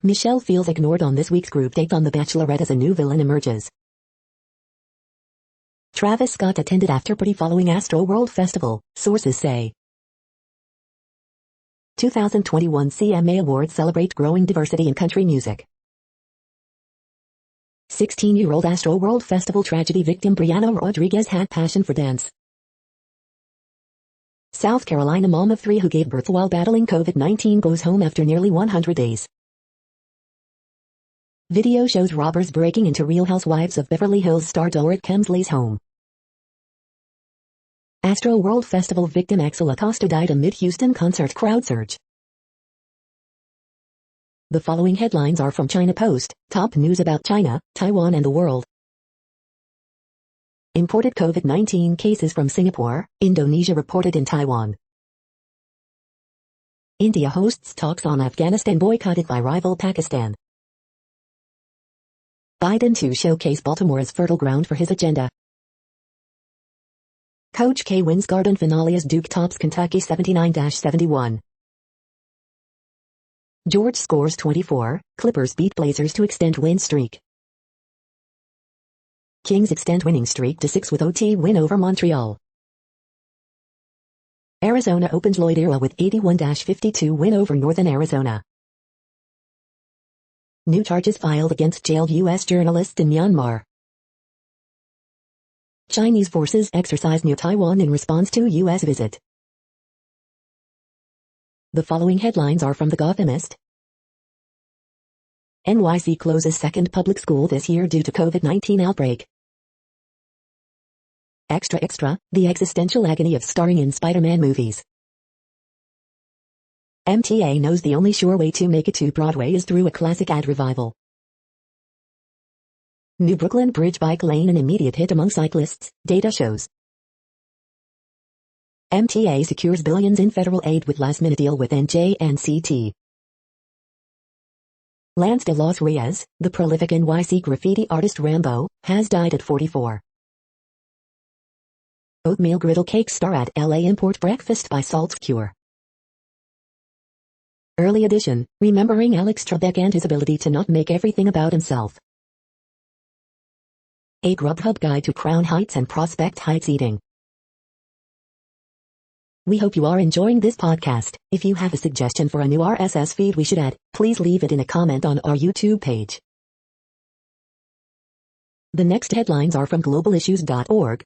Michelle feels ignored on this week's group date on The Bachelorette as a new villain emerges. Travis Scott attended after-party following Astroworld Festival, sources say. 2021 CMA Awards celebrate growing diversity in country music. 16-year-old Astroworld Festival tragedy victim Brianna Rodriguez had passion for dance. South Carolina mom of 3 who gave birth while battling COVID-19 goes home after nearly 100 days. Video shows robbers breaking into Real Housewives of Beverly Hills star Dorit Kemsley's home. Astroworld Festival victim Axel Acosta died amid Houston concert crowd surge. The following headlines are from China Post, top news about China, Taiwan and the world. Imported COVID-19 cases from Singapore, Indonesia reported in Taiwan. India hosts talks on Afghanistan boycotted by rival Pakistan. Biden to showcase Baltimore as fertile ground for his agenda. Coach K wins Garden finale as Duke tops Kentucky 79-71. George scores 24, Clippers beat Blazers to extend win streak. Kings extend winning streak to 6 with OT win over Montreal. Arizona opens Lloyd era with 81-52 win over Northern Arizona. New charges filed against jailed U.S. journalists in Myanmar. Chinese forces exercise near Taiwan in response to U.S. visit. The following headlines are from The Gothamist. NYC closes second public school this year due to COVID-19 outbreak. Extra, the existential agony of starring in Spider-Man movies. MTA knows the only sure way to make it to Broadway is through a classic ad revival. New Brooklyn Bridge bike lane an immediate hit among cyclists, data shows. MTA secures billions in federal aid with last-minute deal with NJNCT. Lance de los Reyes, the prolific NYC graffiti artist Rambo, has died at 44. Oatmeal griddle cake star at LA import breakfast by Salt's Cure. Early edition, remembering Alex Trebek and his ability to not make everything about himself. A Grubhub guide to Crown Heights and Prospect Heights eating. We hope you are enjoying this podcast. If you have a suggestion for a new RSS feed we should add, please leave it in a comment on our YouTube page. The next headlines are from globalissues.org.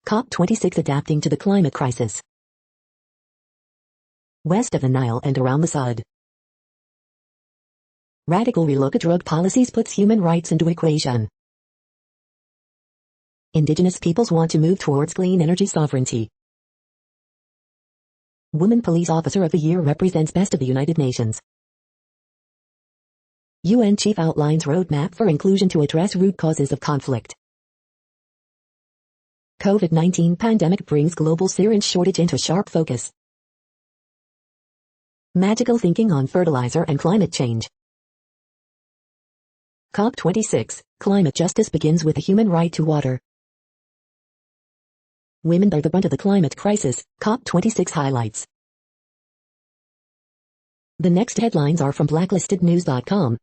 COP26 adapting to the climate crisis. West of the Nile and around the Sud. Radical relook at drug policies puts human rights into equation. Indigenous peoples want to move towards clean energy sovereignty. Woman Police Officer of the Year represents Best of the United Nations. UN Chief outlines roadmap for inclusion to address root causes of conflict. COVID-19 pandemic brings global syringe shortage into sharp focus. Magical thinking on fertilizer and climate change. COP26, climate justice begins with the human right to water. Women are the brunt of the climate crisis, COP26 highlights. The next headlines are from blacklistednews.com.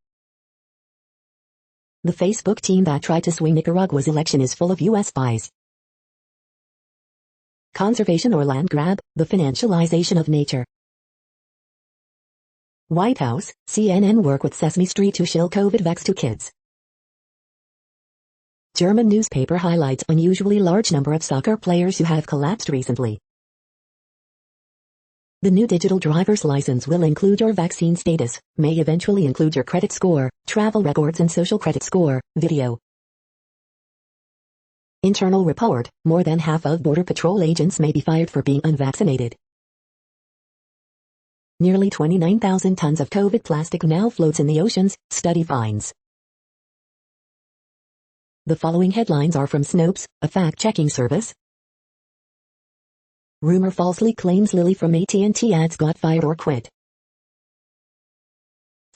The Facebook team that tried to swing Nicaragua's election is full of U.S. spies. Conservation or land grab, the financialization of nature. White House, CNN work with Sesame Street to shill COVID vax to kids. German newspaper highlights unusually large number of soccer players who have collapsed recently. The new digital driver's license will include your vaccine status, may eventually include your credit score, travel records and social credit score, video. Internal report, more than half of Border Patrol agents may be fired for being unvaccinated. Nearly 29,000 tons of COVID plastic now floats in the oceans, study finds. The following headlines are from Snopes, a fact-checking service. Rumor falsely claims Lily from AT&T ads got fired or quit.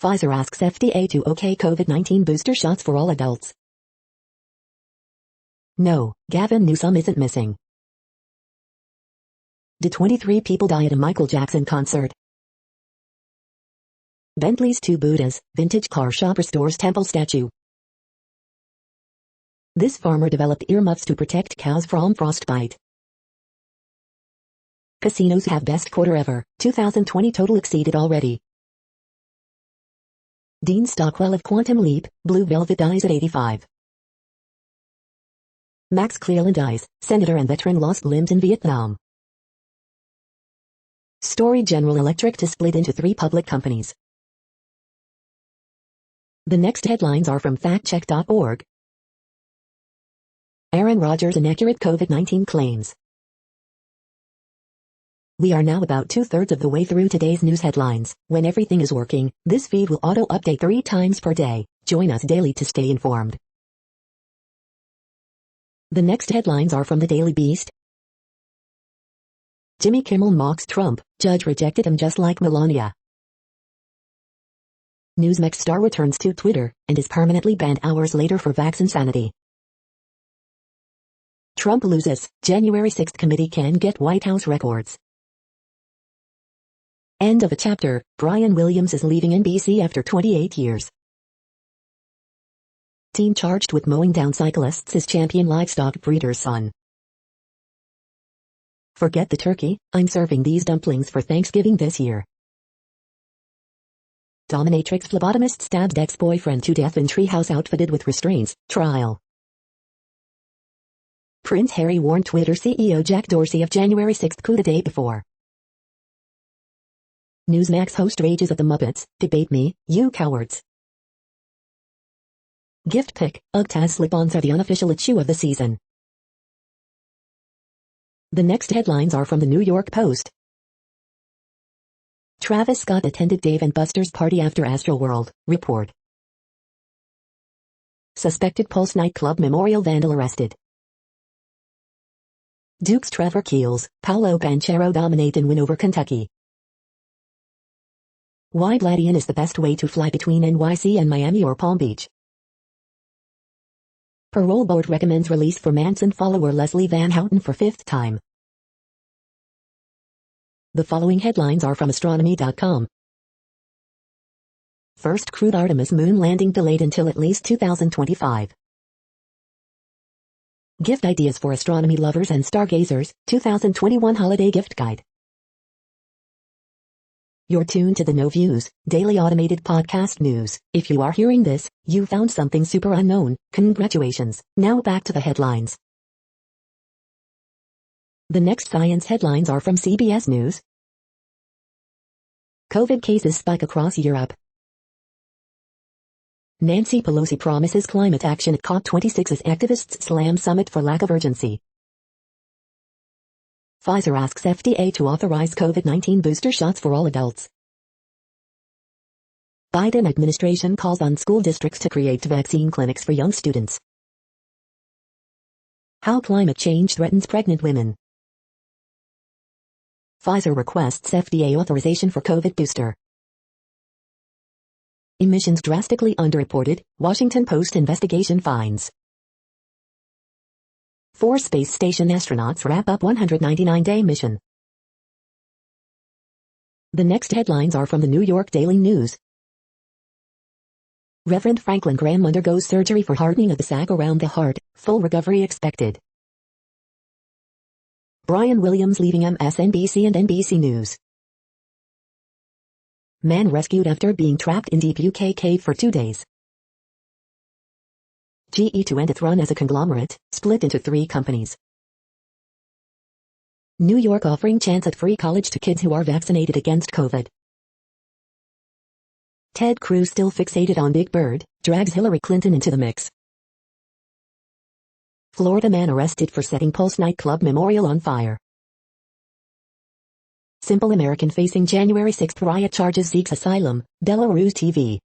Pfizer asks FDA to okay COVID-19 booster shots for all adults. No, Gavin Newsom isn't missing. Did 23 people die at a Michael Jackson concert? Bentley's two Buddhas, vintage car shop restores temple statue. This farmer developed earmuffs to protect cows from frostbite. Casinos have best quarter ever, 2020 total exceeded already. Dean Stockwell of Quantum Leap, Blue Velvet dies at 85. Max Cleland dies, senator and veteran lost limbs in Vietnam. Story General Electric to split into 3 public companies. The next headlines are from factcheck.org. Aaron Rodgers' inaccurate COVID-19 claims. We are now about 2/3 of the way through today's news headlines. When everything is working, this feed will auto-update 3 times per day. Join us daily to stay informed. The next headlines are from the Daily Beast. Jimmy Kimmel mocks Trump, judge rejected him just like Melania. Newsmax star returns to Twitter, and is permanently banned hours later for vax insanity. Trump loses, January 6 committee can get White House records. End of a chapter, Brian Williams is leaving NBC after 28 years. Teen charged with mowing down cyclists is champion livestock breeder's son. Forget the turkey, I'm serving these dumplings for Thanksgiving this year. Dominatrix phlebotomist stabs ex-boyfriend to death in treehouse outfitted with restraints, trial. Prince Harry warned Twitter CEO Jack Dorsey of January 6 coup the day before. Newsmax host rages at the Muppets, debate me, you cowards. Gift pick, UGTAS slip-ons are the unofficial issue of the season. The next headlines are from the New York Post. Travis Scott attended Dave & Buster's party after Astroworld, report. Suspected Pulse nightclub memorial vandal arrested. Duke's Trevor Keels, Paolo Banchero dominate and win over Kentucky. Why Gladian is the best way to fly between NYC and Miami or Palm Beach. Parole board recommends release for Manson follower Leslie Van Houten for 5th time. The following headlines are from astronomy.com. First crewed Artemis moon landing delayed until at least 2025. Gift ideas for astronomy lovers and stargazers, 2021 holiday gift guide. You're tuned to the No Views, daily automated podcast news. If you are hearing this, you found something super unknown. Congratulations. Now back to the headlines. The next science headlines are from CBS News. COVID cases spike across Europe. Nancy Pelosi promises climate action at COP26 as activists slam summit for lack of urgency. Pfizer asks FDA to authorize COVID-19 booster shots for all adults. Biden administration calls on school districts to create vaccine clinics for young students. How climate change threatens pregnant women. Pfizer requests FDA authorization for COVID booster. Emissions drastically underreported, Washington Post investigation finds. 4 space station astronauts wrap up 199-day mission. The next headlines are from the New York Daily News. Reverend Franklin Graham undergoes surgery for hardening of the sac around the heart, full recovery expected. Brian Williams leaving MSNBC and NBC News. Man rescued after being trapped in deep UK cave for 2 days. GE to end its run as a conglomerate, split into 3 companies. New York offering chance at free college to kids who are vaccinated against COVID. Ted Cruz still fixated on Big Bird, drags Hillary Clinton into the mix. Florida man arrested for setting Pulse nightclub memorial on fire. Simple American facing January 6 riot charges seeks asylum, Belarus TV.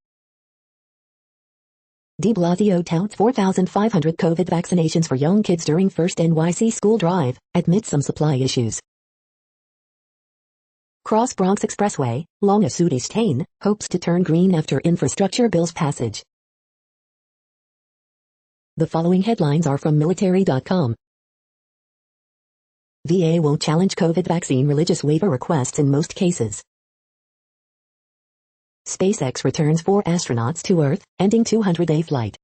De Blasio touts 4,500 COVID vaccinations for young kids during first NYC school drive, admits some supply issues. Cross Bronx Expressway, long as Sudistain, hopes to turn green after infrastructure bill's passage. The following headlines are from military.com. VA won't challenge COVID vaccine religious waiver requests in most cases. SpaceX returns 4 astronauts to Earth, ending 200-day flight.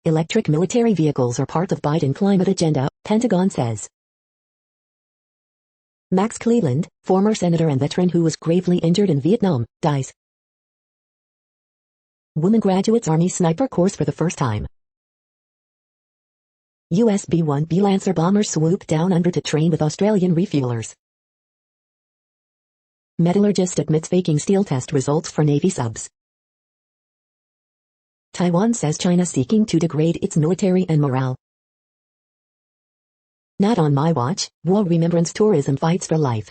Electric military vehicles are part of Biden climate agenda, Pentagon says. Max Cleland, former senator and veteran who was gravely injured in Vietnam, dies. Woman graduates Army sniper course for the first time. US B-1B Lancer bombers swoop down under to train with Australian refuelers. Metallurgist admits faking steel test results for Navy subs. Taiwan says China seeking to degrade its military and morale. Not on my watch, War Remembrance Tourism fights for life.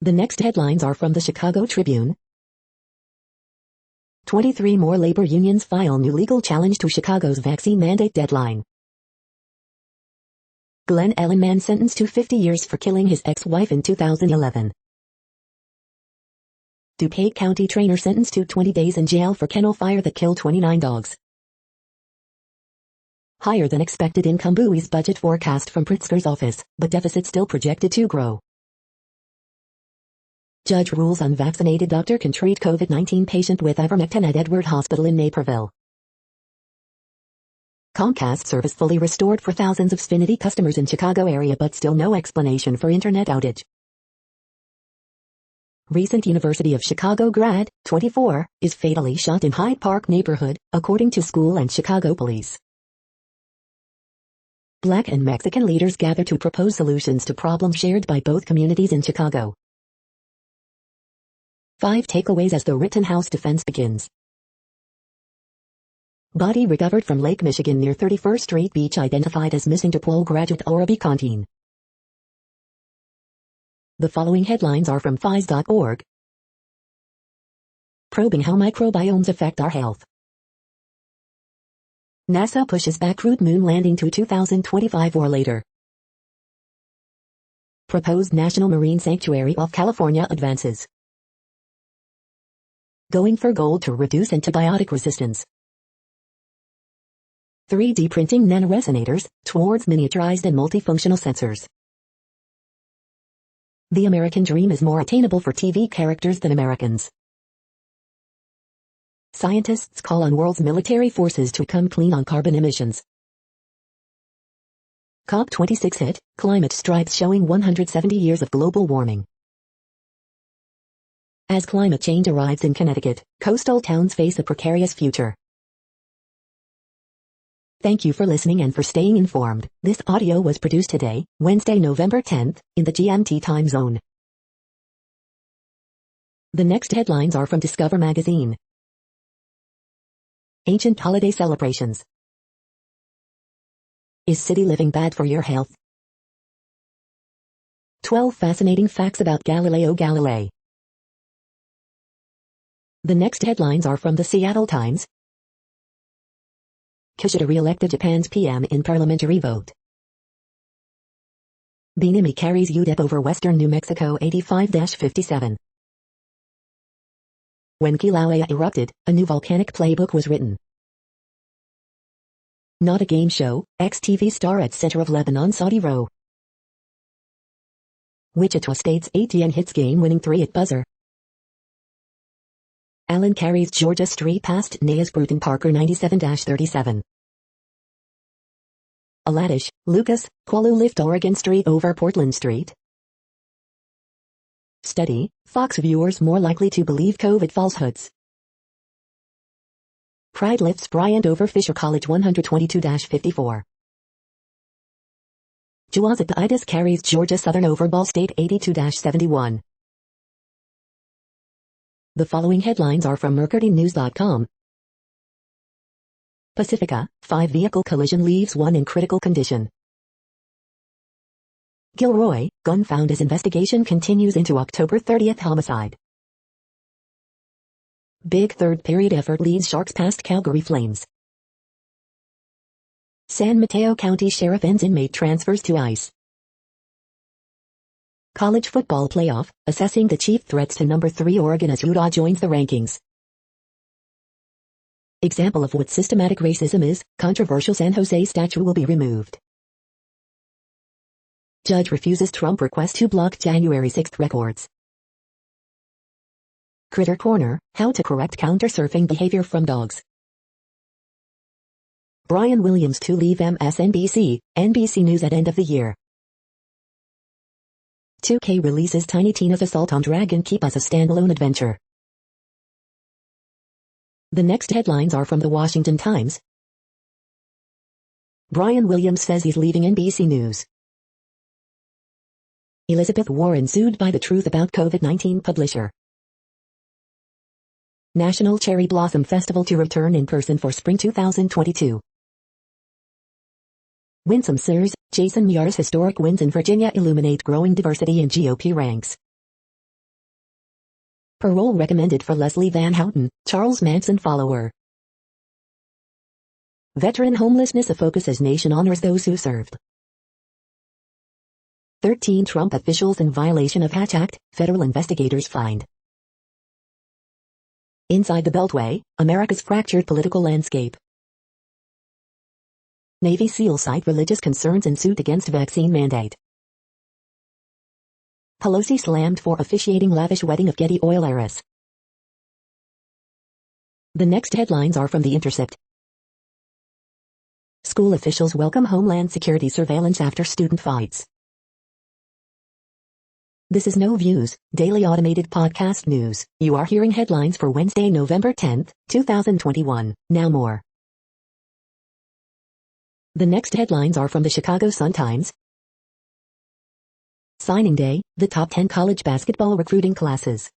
The next headlines are from the Chicago Tribune. 23 more labor unions file new legal challenge to Chicago's vaccine mandate deadline. Glenn Ellenman sentenced to 50 years for killing his ex-wife in 2011. DuPage County trainer sentenced to 20 days in jail for kennel fire that killed 29 dogs. Higher than expected income buoys budget forecast from Pritzker's office, but deficit still projected to grow. Judge rules unvaccinated doctor can treat COVID-19 patient with ivermectin at Edward Hospital in Naperville. Comcast service fully restored for thousands of Xfinity customers in Chicago area but still no explanation for internet outage. Recent University of Chicago grad, 24, is fatally shot in Hyde Park neighborhood, according to school and Chicago police. Black and Mexican leaders gather to propose solutions to problems shared by both communities in Chicago. 5 takeaways as the Rittenhouse defense begins. Body recovered from Lake Michigan near 31st Street Beach identified as missing DePaul graduate Orabi Contine. The following headlines are from phys.org. Probing how microbiomes affect our health. NASA pushes back crewed moon landing to 2025 or later. Proposed National Marine Sanctuary off California advances. Going for gold to reduce antibiotic resistance. 3D printing nanoresonators towards miniaturized and multifunctional sensors. The American dream is more attainable for TV characters than Americans. Scientists call on world's military forces to come clean on carbon emissions. COP26 hit, climate strides showing 170 years of global warming. As climate change arrives in Connecticut, coastal towns face a precarious future. Thank you for listening and for staying informed. This audio was produced today, Wednesday, November 10th, in the GMT time zone. The next headlines are from Discover magazine. Ancient holiday celebrations. Is city living bad for your health? 12 fascinating facts about Galileo Galilei. The next headlines are from the Seattle Times. Kishida re-elected Japan's PM in parliamentary vote. Benimi carries UTEP over Western New Mexico 85-57. When Kilauea erupted, a new volcanic playbook was written. Not a game show, ex-TV star at center of Lebanon Saudi row. Wichita State's ATN hits game-winning 3 at buzzer. Allen carries Georgia Street past Neas Bruton Parker 97-37. Aladish, Lucas, Qualu lift Oregon Street over Portland Street. Study, Fox viewers more likely to believe COVID falsehoods. Pride lifts Bryant over Fisher College 122-54. Juazaditis carries Georgia Southern over Ball State 82-71. The following headlines are from MercuryNews.com. Pacifica, 5-vehicle collision leaves 1 in critical condition. Gilroy, gun found as investigation continues into October 30th homicide. Big third-period effort leads Sharks past Calgary Flames. San Mateo County Sheriff ends inmate transfers to ICE. College football playoff, assessing the chief threats to number 3 Oregon as Utah joins the rankings. Example of what systematic racism is, controversial San Jose statue will be removed. Judge refuses Trump request to block January 6 records. Critter Corner, how to correct counter-surfing behavior from dogs. Brian Williams to leave MSNBC, NBC News at end of the year. 2K releases Tiny Tina's Assault on Dragon Keep as a standalone adventure. The next headlines are from the Washington Times. Brian Williams says he's leaving NBC News. Elizabeth Warren sued by The Truth About COVID-19 publisher. National Cherry Blossom Festival to return in person for spring 2022. Winsome Sears, Jason Miar's historic wins in Virginia illuminate growing diversity in GOP ranks. Parole recommended for Leslie Van Houten, Charles Manson follower. Veteran homelessness a focus as nation honors those who served. 13 Trump officials in violation of Hatch Act, federal investigators find. Inside the Beltway, America's fractured political landscape. Navy SEAL cite religious concerns in suit against vaccine mandate. Pelosi slammed for officiating lavish wedding of Getty oil heiress. The next headlines are from The Intercept. School officials welcome Homeland Security surveillance after student fights. This is No Views, daily automated podcast news. You are hearing headlines for Wednesday, November 10th, 2021. Now more. The next headlines are from the Chicago Sun-Times. Signing Day, the top 10 college basketball recruiting classes.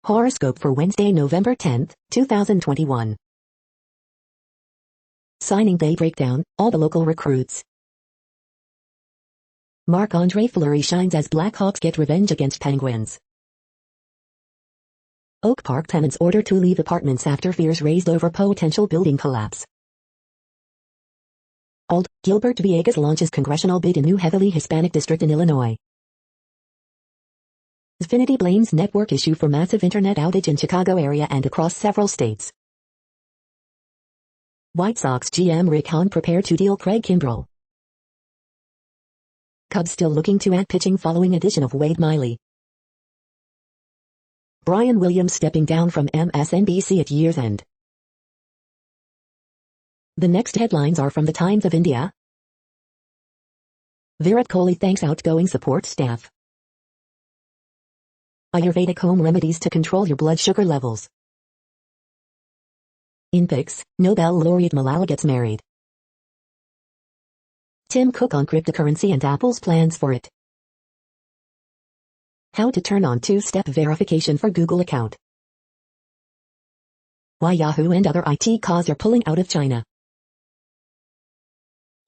Horoscope for Wednesday, November 10th, 2021. Signing Day breakdown, all the local recruits. Marc-Andre Fleury shines as Blackhawks get revenge against Penguins. Oak Park tenants ordered to leave apartments after fears raised over potential building collapse. Gilbert Villegas launches congressional bid in new heavily Hispanic district in Illinois. Xfinity blames network issue for massive internet outage in Chicago area and across several states. White Sox GM Rick Hahn prepared to deal Craig Kimbrell. Cubs still looking to add pitching following addition of Wade Miley. Brian Williams stepping down from MSNBC at year's end. The next headlines are from the Times of India. Virat Kohli thanks outgoing support staff. Ayurvedic home remedies to control your blood sugar levels. In pics, Nobel laureate Malala gets married. Tim Cook on cryptocurrency and Apple's plans for it. How to turn on two-step verification for Google account. Why Yahoo and other IT cos are pulling out of China.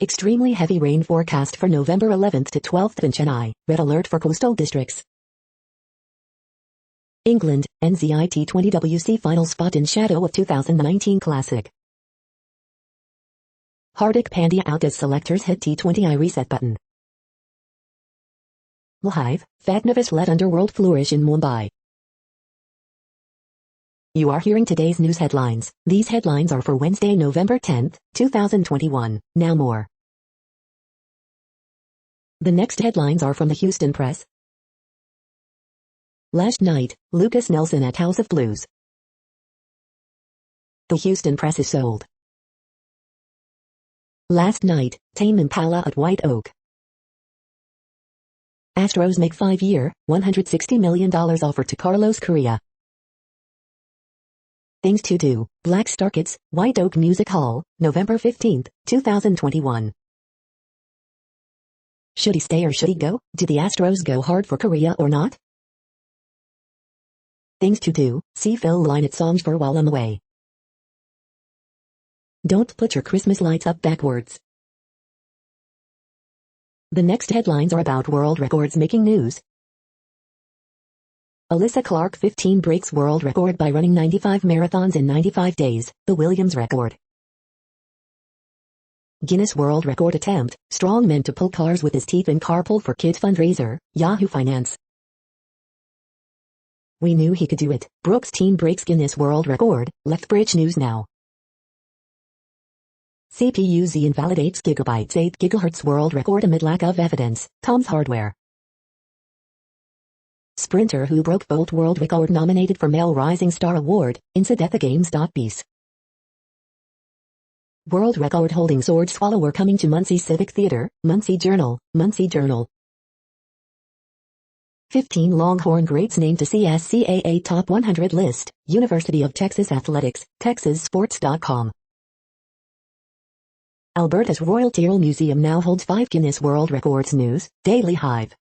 Extremely heavy rain forecast for November 11th to 12th in Chennai, red alert for coastal districts. England, NZ T20 final spot in shadow of 2019 Classic. Hardik Pandya out as selectors hit T20I reset button. Live, Fatnavis let underworld flourish in Mumbai. You are hearing today's news headlines. These headlines are for Wednesday, November 10th, 2021. Now more. The next headlines are from the Houston Press. Last night, Lucas Nelson at House of Blues. The Houston Press is sold. Last night, Tame Impala at White Oak. Astros make 5-year, $160 million offer to Carlos Correa. Things to do, Black Star Kids, White Oak Music Hall, November 15, 2021. Should he stay or should he go? Did the Astros go hard for Correa or not? Things to do, see Phil Lynott songs for While I'm Away. Don't put your Christmas lights up backwards. The next headlines are about world records making news. Alyssa Clark 15 breaks world record by running 95 marathons in 95 days, the Williams record. Guinness World Record attempt, strong man to pull cars with his teeth in carpool for kid fundraiser, Yahoo Finance. We knew he could do it. Brooks teen breaks Guinness World Record, Lethbridge News Now. CPU Z invalidates gigabytes 8 GHz world record amid lack of evidence, Tom's Hardware. Sprinter who broke Bolt World Record nominated for Male Rising Star Award, InsideTheGames.bees. World Record holding sword swallower coming to Muncie Civic Theater, Muncie Journal, Muncie Journal. 15 Longhorn greats named to CSCAA Top 100 list, University of Texas Athletics, TexasSports.com. Alberta's Royal Tyrrell Museum now holds 5 Guinness World Records news, Daily Hive.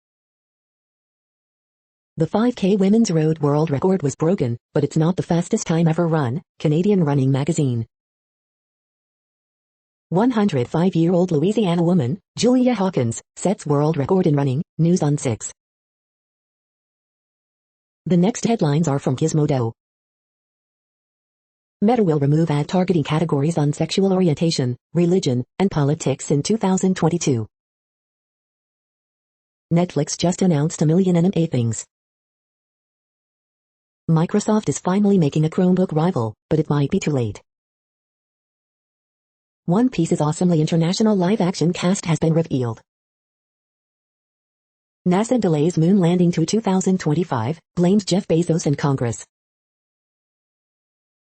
The 5K Women's Road World Record was broken, but it's not the fastest time ever run, Canadian Running Magazine. 105-year-old Louisiana woman, Julia Hawkins, sets world record in running, News on 6. The next headlines are from Gizmodo. Meta will remove ad targeting categories on sexual orientation, religion, and politics in 2022. Netflix just announced $1 million anime things. Microsoft is finally making a Chromebook rival, but it might be too late. One Piece's awesomely international live-action cast has been revealed. NASA delays moon landing to 2025, blames Jeff Bezos and Congress.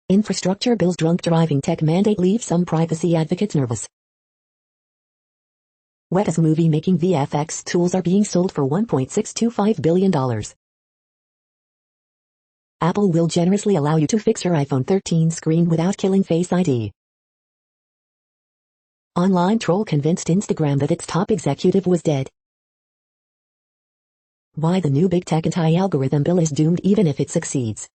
Infrastructure bill's drunk driving tech mandate leaves some privacy advocates nervous. Weta's movie-making VFX tools are being sold for $1.625 billion. Apple will generously allow you to fix your iPhone 13 screen without killing Face ID. Online troll convinced Instagram that its top executive was dead. Why the new big tech anti-algorithm bill is doomed even if it succeeds.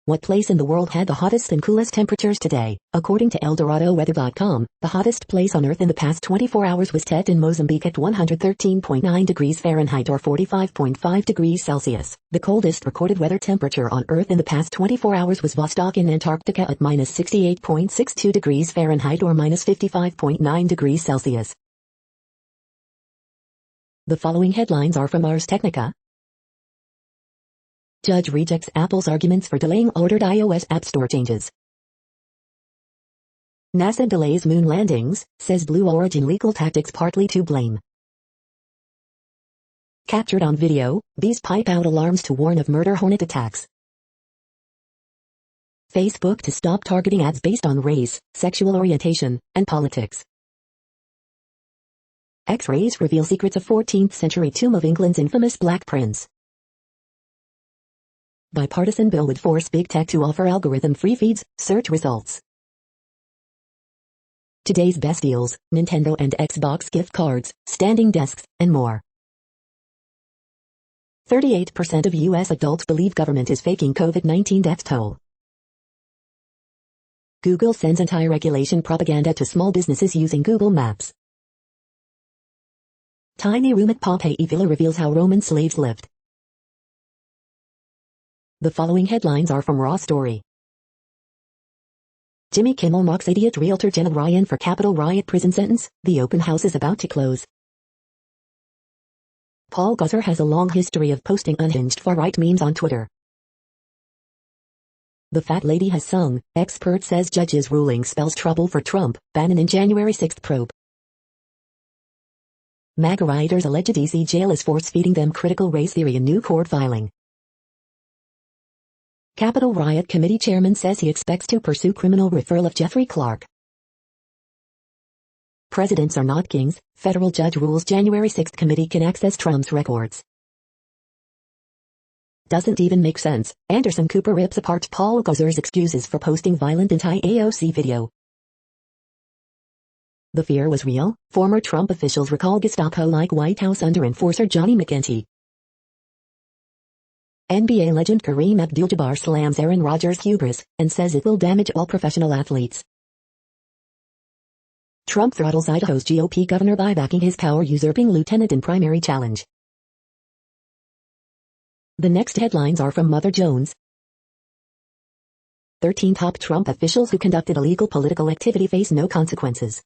What place in the world had the hottest and coolest temperatures today? According to ElDoradoWeather.com, the hottest place on Earth in the past 24 hours was Tete in Mozambique at 113.9 degrees Fahrenheit or 45.5 degrees Celsius. The coldest recorded weather temperature on Earth in the past 24 hours was Vostok in Antarctica at minus 68.62 degrees Fahrenheit or minus 55.9 degrees Celsius. The following headlines are from Ars Technica. Judge rejects Apple's arguments for delaying ordered iOS App Store changes. NASA delays moon landings, says Blue Origin legal tactics partly to blame. Captured on video, bees pipe out alarms to warn of murder hornet attacks. Facebook to stop targeting ads based on race, sexual orientation, and politics. X-rays reveal secrets of 14th century tomb of England's infamous Black Prince. Bipartisan bill would force big tech to offer algorithm-free feeds, search results. Today's best deals, Nintendo and Xbox gift cards, standing desks, and more. 38% of U.S. adults believe government is faking COVID-19 death toll. Google sends anti-regulation propaganda to small businesses using Google Maps. Tiny room at Pompeii Villa reveals how Roman slaves lived. The following headlines are from Raw Story. Jimmy Kimmel mocks idiot realtor Jenna Ryan for Capitol riot prison sentence, the open house is about to close. Paul Gosar has a long history of posting unhinged far-right memes on Twitter. The fat lady has sung, expert says judge's ruling spells trouble for Trump, Bannon in January 6th probe. MAGA rioters allege DC jail is force-feeding them critical race theory in new court filing. Capitol Riot Committee Chairman says he expects to pursue criminal referral of Jeffrey Clark. Presidents are not kings, federal judge rules January 6th committee can access Trump's records. Doesn't even make sense, Anderson Cooper rips apart Paul Gosar's excuses for posting violent anti-AOC video. The fear was real, former Trump officials recall Gestapo-like White House under-enforcer Johnny McEntee. NBA legend Kareem Abdul-Jabbar slams Aaron Rodgers' hubris, and says it will damage all professional athletes. Trump throttles Idaho's GOP governor by backing his power-usurping lieutenant in primary challenge. The next headlines are from Mother Jones. 13 top Trump officials who conducted illegal political activity face no consequences.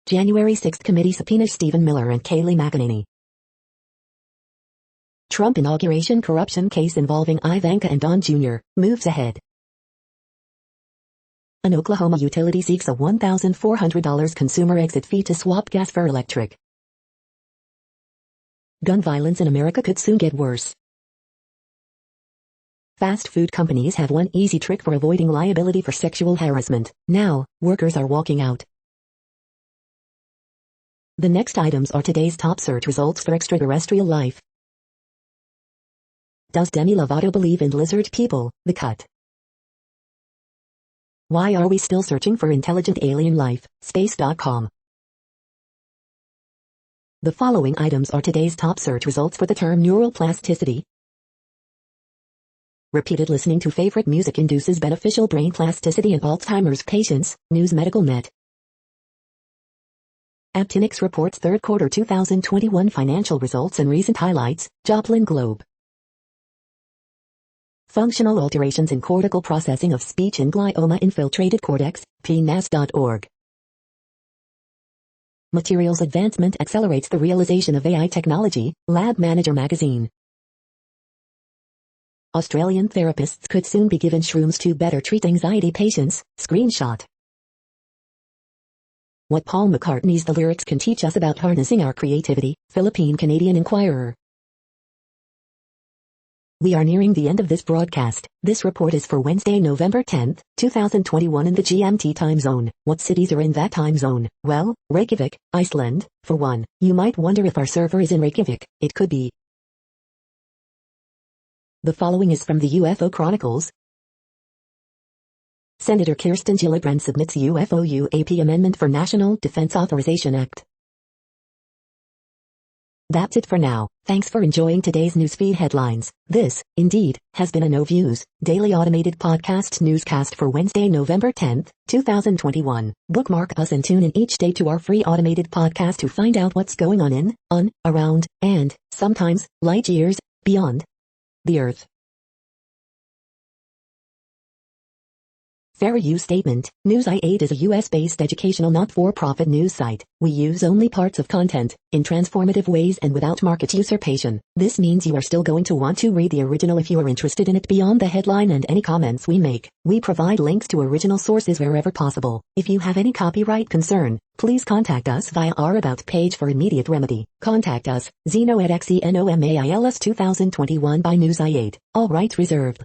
January 6 committee subpoenas Stephen Miller and Kayleigh McEnany. Trump inauguration corruption case involving Ivanka and Don Jr. moves ahead. An Oklahoma utility seeks a $1,400 consumer exit fee to swap gas for electric. Gun violence in America could soon get worse. Fast food companies have one easy trick for avoiding liability for sexual harassment. Now, workers are walking out. The next items are today's top search results for extraterrestrial life. Does Demi Lovato believe in lizard people? The cut. Why are we still searching for intelligent alien life? Space.com. The following items are today's top search results for the term neuroplasticity. Repeated listening to favorite music induces beneficial brain plasticity in Alzheimer's patients. News Medical Net. Aptinix reports third quarter 2021 financial results and recent highlights. Joplin Globe. Functional alterations in cortical processing of speech in glioma infiltrated cortex. PNAS.org. Materials advancement accelerates the realization of AI technology. Lab Manager magazine. Australian therapists could soon be given shrooms to better treat anxiety patients. Screenshot. What Paul McCartney's The Lyrics can teach us about harnessing our creativity. Philippine-Canadian Inquirer. We are nearing the end of this broadcast. This report is for Wednesday, November 10, 2021 in the GMT time zone. What cities are in that time zone? Well, Reykjavik, Iceland, for one. You might wonder if our server is in Reykjavik. It could be. The following is from the UFO Chronicles. Senator Kirsten Gillibrand submits UFO UAP amendment for National Defense Authorization Act. That's it for now. Thanks for enjoying today's newsfeed headlines. This, indeed, has been a No Views, daily automated podcast newscast for Wednesday, November 10, 2021. Bookmark us and tune in each day to our free automated podcast to find out what's going on, around, and, sometimes, light years, beyond the Earth. Fair use statement. News i8 is a US-based educational not-for-profit news site. We use only parts of content, in transformative ways and without market usurpation. This means you are still going to want to read the original if you are interested in it beyond the headline and any comments we make. We provide links to original sources wherever possible. If you have any copyright concern, please contact us via our About page for immediate remedy. Contact us, Zeno at XENOMAILS 2021 by News i8. All rights reserved.